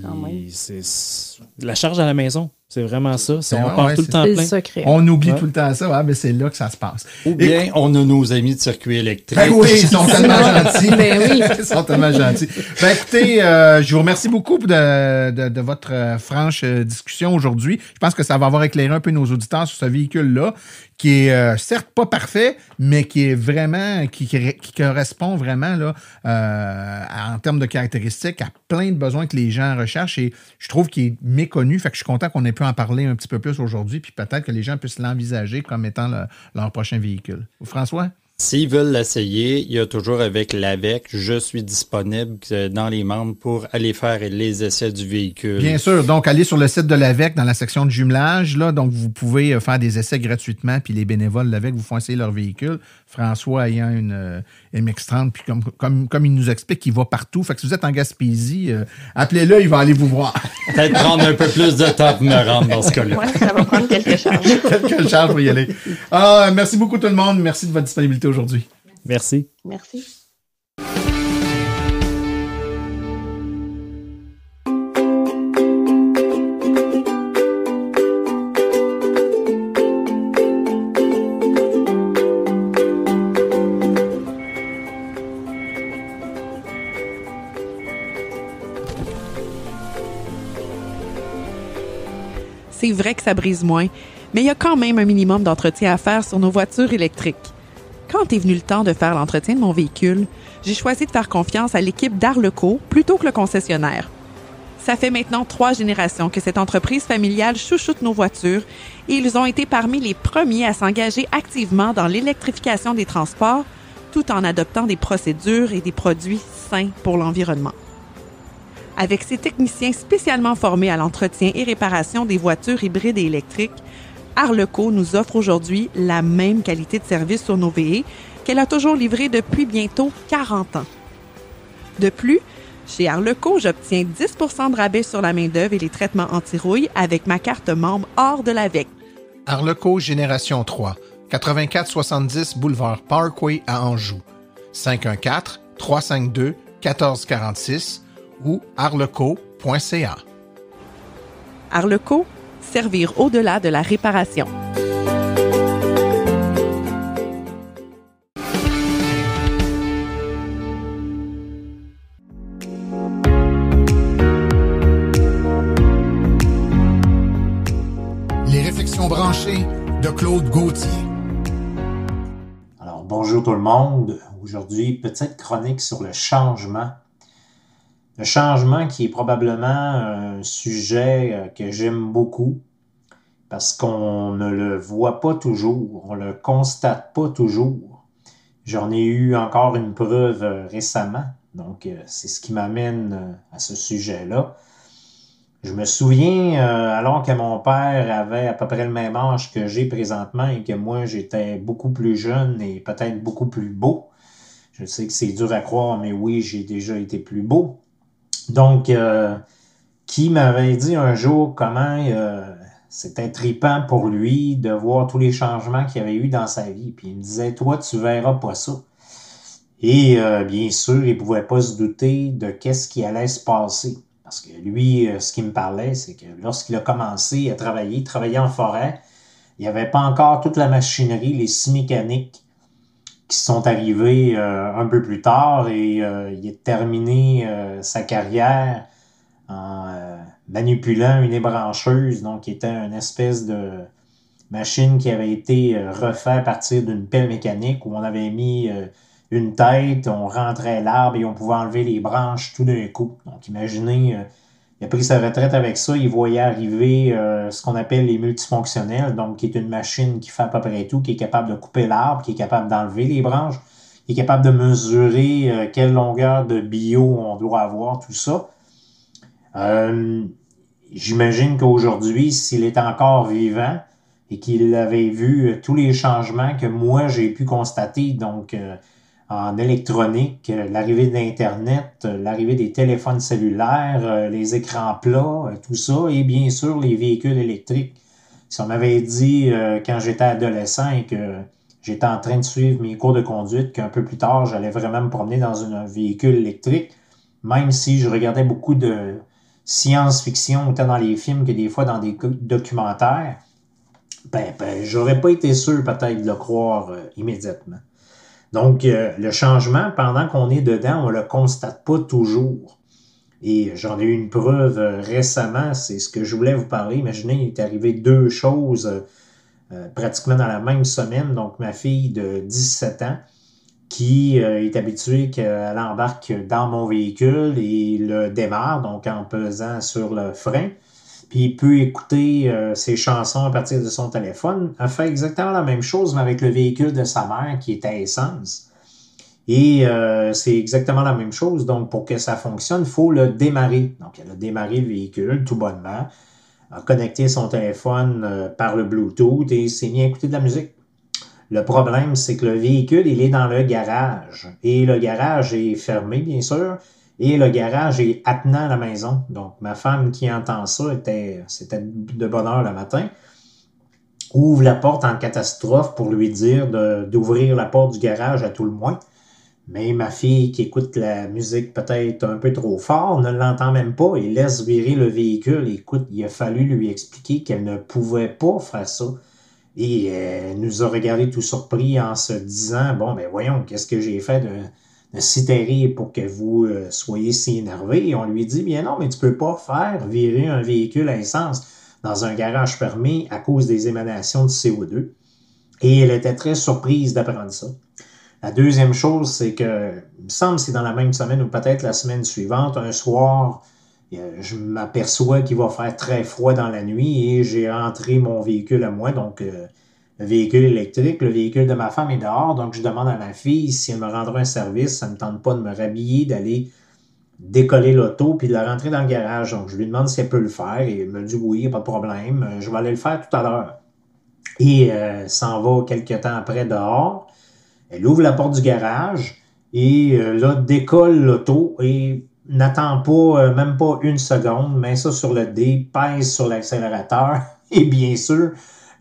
la charge à la maison, C'est vraiment ça. On Ouais, part tout le temps c'est plein. le secret. On oublie tout le temps ça, mais c'est là que ça se passe. Ou bien, on a nos amis de circuit électrique. Ben oui, ils sont tellement gentils. Ben oui. Ils sont tellement gentils. Ben écoutez, je vous remercie beaucoup de votre franche discussion aujourd'hui. Je pense que ça va avoir éclairé un peu nos auditeurs sur ce véhicule-là, qui est certes pas parfait, mais qui est vraiment, qui correspond vraiment là, en termes de caractéristiques à plein de besoins que les gens recherchent. Et je trouve qu'il est méconnu. Fait que je suis content qu'on ait pu en parler un petit peu plus aujourd'hui, puis peut-être que les gens puissent l'envisager comme étant leur prochain véhicule. François? S'ils veulent l'essayer, il y a toujours avec l'AVEC, je suis disponible dans les membres pour aller faire les essais du véhicule. Bien sûr. Donc, allez sur le site de l'AVEC dans la section de jumelage. Là, donc, vous pouvez faire des essais gratuitement, puis les bénévoles de l'AVEC vous font essayer leur véhicule. François ayant une MX-30, puis comme il nous explique, il va partout. Fait que si vous êtes en Gaspésie, appelez-le, il va aller vous voir. Peut-être prendre un peu plus de temps pour me rendre dans ce cas-là. Ouais, ça va prendre quelques charges. Quelques charges pour y aller. Merci beaucoup tout le monde. Merci de votre disponibilité aujourd'hui. Merci. Merci. C'est vrai que ça brise moins, mais il y a quand même un minimum d'entretien à faire sur nos voitures électriques. Quand est venu le temps de faire l'entretien de mon véhicule, j'ai choisi de faire confiance à l'équipe d'Arleco plutôt que le concessionnaire. Ça fait maintenant 3 générations que cette entreprise familiale chouchoute nos voitures et ils ont été parmi les premiers à s'engager activement dans l'électrification des transports tout en adoptant des procédures et des produits sains pour l'environnement. Avec ses techniciens spécialement formés à l'entretien et réparation des voitures hybrides et électriques, Arleco nous offre aujourd'hui la même qualité de service sur nos VE qu'elle a toujours livré depuis bientôt 40 ans. De plus, chez Arleco, j'obtiens 10 % de rabais sur la main-d'œuvre et les traitements anti-rouille avec ma carte membre hors de l'AVEC. Arleco Génération 3, 8470 Boulevard Parkway à Anjou. 514-352-1446 ou arleco.ca. Arleco, servir au-delà de la réparation. Les réflexions branchées de Claude Gauthier. Alors, bonjour tout le monde. Aujourd'hui, petite chronique sur le changement. Le changement qui est probablement un sujet que j'aime beaucoup parce qu'on ne le voit pas toujours, on le constate pas toujours. J'en ai eu encore une preuve récemment, donc c'est ce qui m'amène à ce sujet-là. Je me souviens, alors que mon père avait à peu près le même âge que j'ai présentement et que moi j'étais beaucoup plus jeune et peut-être beaucoup plus beau. Je sais que c'est dur à croire, mais oui, j'ai déjà été plus beau. Donc, qui m'avait dit un jour comment c'était trippant pour lui de voir tous les changements qu'il y avait eu dans sa vie. Puis il me disait, toi, tu verras pas ça. Et bien sûr, il pouvait pas se douter de qu'est-ce qui allait se passer. Parce que lui, ce qu'il me parlait, c'est que lorsqu'il a commencé à travailler, il travaillait en forêt, il n'y avait pas encore toute la machinerie, les scies mécaniques qui sont arrivés un peu plus tard et il a terminé sa carrière en manipulant une ébrancheuse, donc qui était une espèce de machine qui avait été refaite à partir d'une pelle mécanique où on avait mis une tête, on rentrait l'arbre et on pouvait enlever les branches tout d'un coup. Donc imaginez, il a pris sa retraite avec ça, il voyait arriver ce qu'on appelle les multifonctionnels, donc qui est une machine qui fait à peu près tout, qui est capable de couper l'arbre, qui est capable d'enlever les branches, qui est capable de mesurer quelle longueur de bio on doit avoir, tout ça. J'imagine qu'aujourd'hui, s'il est encore vivant et qu'il avait vu tous les changements que moi j'ai pu constater, donc en électronique, l'arrivée d'Internet, l'arrivée des téléphones cellulaires, les écrans plats, tout ça, et bien sûr les véhicules électriques. Si on m'avait dit quand j'étais adolescent et que j'étais en train de suivre mes cours de conduite, qu'un peu plus tard, j'allais vraiment me promener dans un véhicule électrique, même si je regardais beaucoup de science-fiction, autant dans les films que des fois dans des documentaires, j'aurais pas été sûr peut-être de le croire immédiatement. Donc, le changement, pendant qu'on est dedans, on le constate pas toujours. Et j'en ai eu une preuve récemment, c'est ce que je voulais vous parler. Imaginez, il est arrivé 2 choses pratiquement dans la même semaine. Donc, ma fille de 17 ans qui est habituée qu'elle embarque dans mon véhicule et le démarre, donc en pesant sur le frein. Puis il peut écouter ses chansons à partir de son téléphone. Elle fait exactement la même chose, mais avec le véhicule de sa mère qui est à essence. Et c'est exactement la même chose. Donc, pour que ça fonctionne, il faut le démarrer. Donc, elle a démarré le véhicule tout bonnement, a connecté son téléphone par le Bluetooth et s'est mis à écouter de la musique. Le problème, c'est que le véhicule, il est dans le garage. Et le garage est fermé, bien sûr. Et le garage est attenant à la maison. Donc, ma femme qui entend ça, c'était de bonne heure le matin, ouvre la porte en catastrophe pour lui dire d'ouvrir la porte du garage à tout le moins. Mais ma fille qui écoute la musique peut-être un peu trop fort ne l'entend même pas et laisse virer le véhicule. Écoute, il a fallu lui expliquer qu'elle ne pouvait pas faire ça. Et elle nous a regardé tout surpris en se disant, bon, ben voyons, qu'est-ce que j'ai fait de si terrible pour que vous soyez si énervés? Et on lui dit, bien non, mais tu peux pas faire virer un véhicule à essence dans un garage fermé à cause des émanations de CO2. Et elle était très surprise d'apprendre ça. La deuxième chose, c'est que, il me semble que c'est dans la même semaine ou peut-être la semaine suivante, un soir, je m'aperçois qu'il va faire très froid dans la nuit et j'ai rentré mon véhicule à moi, donc le véhicule électrique, le véhicule de ma femme est dehors, donc je demande à ma fille si elle me rendra un service, ça ne me tente pas de me rhabiller, d'aller décoller l'auto puis de la rentrer dans le garage. Donc je lui demande si elle peut le faire et elle me dit oui, pas de problème, je vais aller le faire tout à l'heure. Et s'en va quelques temps après dehors. Elle ouvre la porte du garage et là, décolle l'auto et n'attend pas, même pas une seconde, met ça sur le D, pèse sur l'accélérateur et bien sûr,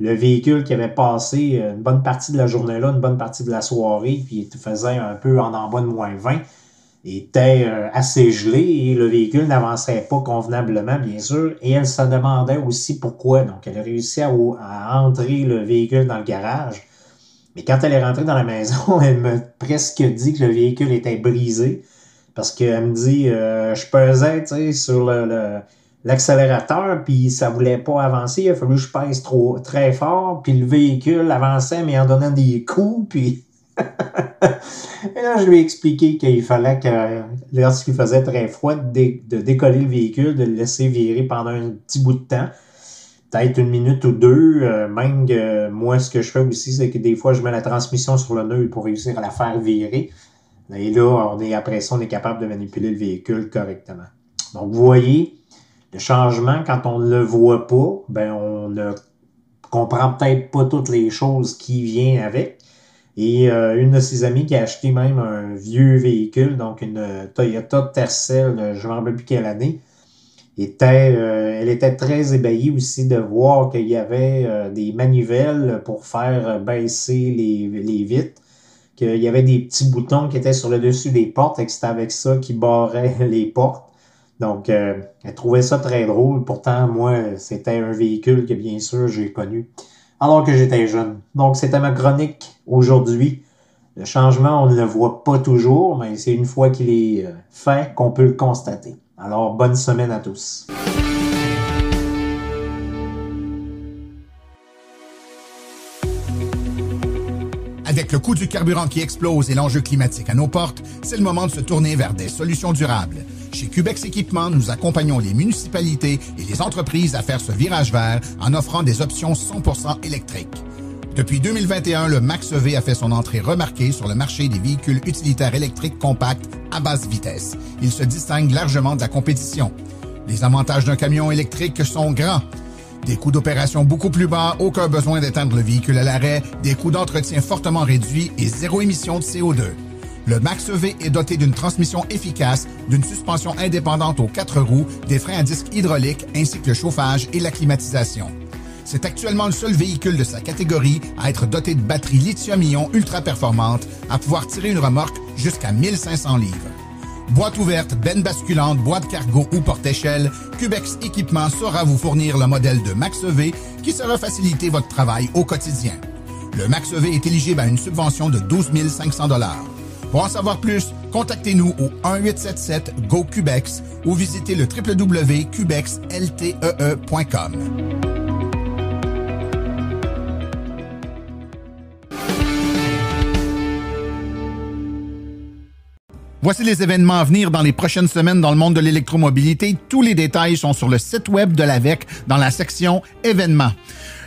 le véhicule qui avait passé une bonne partie de la journée-là, une bonne partie de la soirée, puis il faisait un peu en bas de moins 20, était assez gelé et le véhicule n'avançait pas convenablement, bien sûr, et elle se demandait aussi pourquoi. Donc, elle a réussi à entrer le véhicule dans le garage. Mais quand elle est rentrée dans la maison, elle m'a presque dit que le véhicule était brisé parce qu'elle me dit je pesais, tu sais, sur l'accélérateur puis ça voulait pas avancer, il a fallu que je pèse très fort puis le véhicule avançait mais en donnant des coups puis et là je lui ai expliqué qu'il fallait que lorsqu'il faisait très froid de décoller le véhicule, de le laisser virer pendant un petit bout de temps. Peut-être 1 minute ou 2, même que moi, ce que je fais aussi, c'est que des fois, je mets la transmission sur le nœud pour réussir à la faire virer. Et là, après ça, on est capable de manipuler le véhicule correctement. Donc, vous voyez, le changement, quand on ne le voit pas, ben on ne comprend peut-être pas toutes les choses qui viennent avec. Et une de ses amies qui a acheté même un vieux véhicule, donc une Toyota Tercel, je ne me rappelle plus quelle année, elle était très ébahie aussi de voir qu'il y avait des manivelles pour faire baisser les vitres, qu'il y avait des petits boutons qui étaient sur le dessus des portes et que c'était avec ça qui barrait les portes. Donc, elle trouvait ça très drôle. Pourtant, moi, c'était un véhicule que, bien sûr, j'ai connu alors que j'étais jeune. Donc, c'était ma chronique aujourd'hui. Le changement, on ne le voit pas toujours, mais c'est une fois qu'il est fait qu'on peut le constater. Alors, bonne semaine à tous. Avec le coût du carburant qui explose et l'enjeu climatique à nos portes, c'est le moment de se tourner vers des solutions durables. Chez Cubex Équipement, nous accompagnons les municipalités et les entreprises à faire ce virage vert en offrant des options 100% électriques. Depuis 2021, le Max-EV a fait son entrée remarquée sur le marché des véhicules utilitaires électriques compacts à basse vitesse. Il se distingue largement de la compétition. Les avantages d'un camion électrique sont grands. Des coûts d'opération beaucoup plus bas, aucun besoin d'éteindre le véhicule à l'arrêt, des coûts d'entretien fortement réduits et zéro émission de CO2. Le Max-EV est doté d'une transmission efficace, d'une suspension indépendante aux 4 roues, des freins à disque hydrauliques ainsi que le chauffage et la climatisation. C'est actuellement le seul véhicule de sa catégorie à être doté de batteries lithium-ion ultra performantes à pouvoir tirer une remorque jusqu'à 1500 livres. Boîte ouverte, benne basculante, boîte cargo ou porte-échelle, Cubex Équipement saura vous fournir le modèle de Max-EV qui saura faciliter votre travail au quotidien. Le Max-EV est éligible à une subvention de 12 500 $. Pour en savoir plus, contactez-nous au 1-877-GO-CUBEX ou visitez le www.cubexltee.com. Voici les événements à venir dans les prochaines semaines dans le monde de l'électromobilité. Tous les détails sont sur le site web de l'AVEC dans la section événements.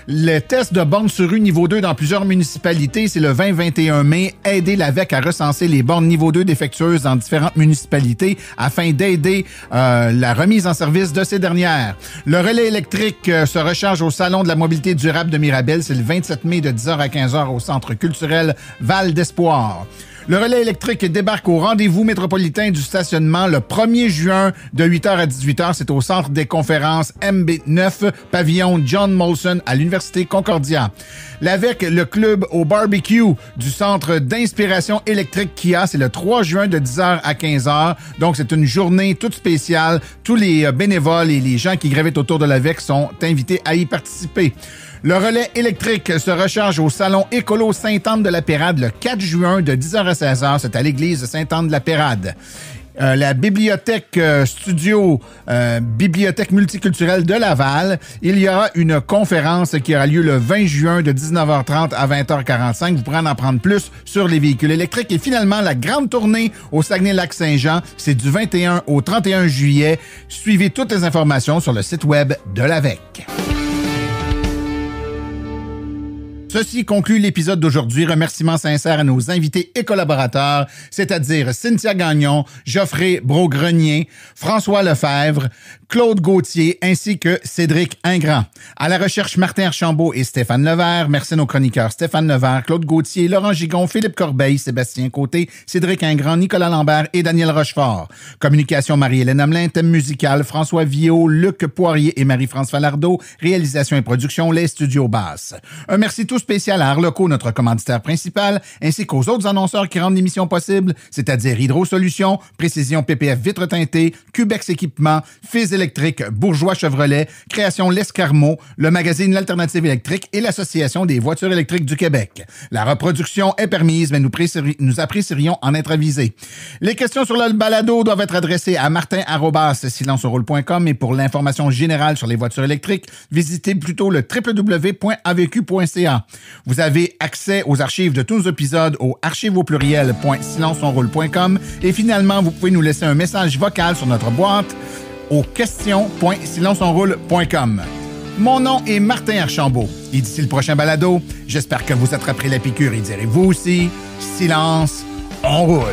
Le test de bornes sur rue niveau 2 dans plusieurs municipalités, c'est le 20-21 mai. Aider l'AVEC à recenser les bornes niveau 2 défectueuses dans différentes municipalités afin d'aider la remise en service de ces dernières. Le relais électrique se recharge au Salon de la mobilité durable de Mirabel. C'est le 27 mai de 10h à 15h au Centre culturel Val d'Espoir. Le relais électrique débarque au rendez-vous métropolitain du stationnement le 1er juin de 8h à 18h. C'est au Centre des conférences MB9, pavillon John Molson à l'Université Concordia. L'AVEC, le club au barbecue du Centre d'inspiration électrique Kia, c'est le 3 juin de 10h à 15h. Donc, c'est une journée toute spéciale. Tous les bénévoles et les gens qui gravitent autour de l'AVEC sont invités à y participer. Le relais électrique se recharge au Salon Écolo Sainte-Anne-de-la-Pérade le 4 juin de 10h à 16h. C'est à l'église de Sainte-Anne-de-la-Pérade. La bibliothèque studio, bibliothèque multiculturelle de Laval, il y aura une conférence qui aura lieu le 20 juin de 19h30 à 20h45. Vous pourrez en apprendre plus sur les véhicules électriques. Et finalement, la grande tournée au Saguenay-Lac-Saint-Jean, c'est du 21 au 31 juillet. Suivez toutes les informations sur le site web de l'AVEC. Ceci conclut l'épisode d'aujourd'hui. Remerciements sincères à nos invités et collaborateurs, c'est-à-dire Cynthia Gagnon, Geoffrey Brogrenier, François Lefebvre, Claude Gauthier ainsi que Cédric Ingrand. À la recherche, Martin Archambault et Stéphane Levert. Merci à nos chroniqueurs Stéphane Levert, Claude Gauthier, Laurent Gigon, Philippe Corbeil, Sébastien Côté, Cédric Ingrand, Nicolas Lambert et Daniel Rochefort. Communication Marie-Hélène Hamelin, thème musical François Viau, Luc Poirier et Marie-France Falardeau. Réalisation et production Les Studios Basses. Un merci tout spécial à Arleco, notre commanditaire principal, ainsi qu'aux autres annonceurs qui rendent l'émission possible, c'est-à-dire Hydro Solutions, Précision PPF Vitre Teintée, Cubex Équipement, Fils Électrique, Bourgeois Chevrolet, Création L'Escarmot, le magazine L'Alternative Électrique et l'Association des voitures électriques du Québec. La reproduction est permise, mais nous apprécierions en être avisés. Les questions sur le balado doivent être adressées à martin@silenceauroule.com et pour l'information générale sur les voitures électriques, visitez plutôt le www.avq.ca. Vous avez accès aux archives de tous nos épisodes au archives.silenceonroule.com et finalement, vous pouvez nous laisser un message vocal sur notre boîte au questions.silenceonroule.com. Mon nom est Martin Archambault et d'ici le prochain balado, j'espère que vous attraperez la piqûre et direz vous aussi, silence, on roule.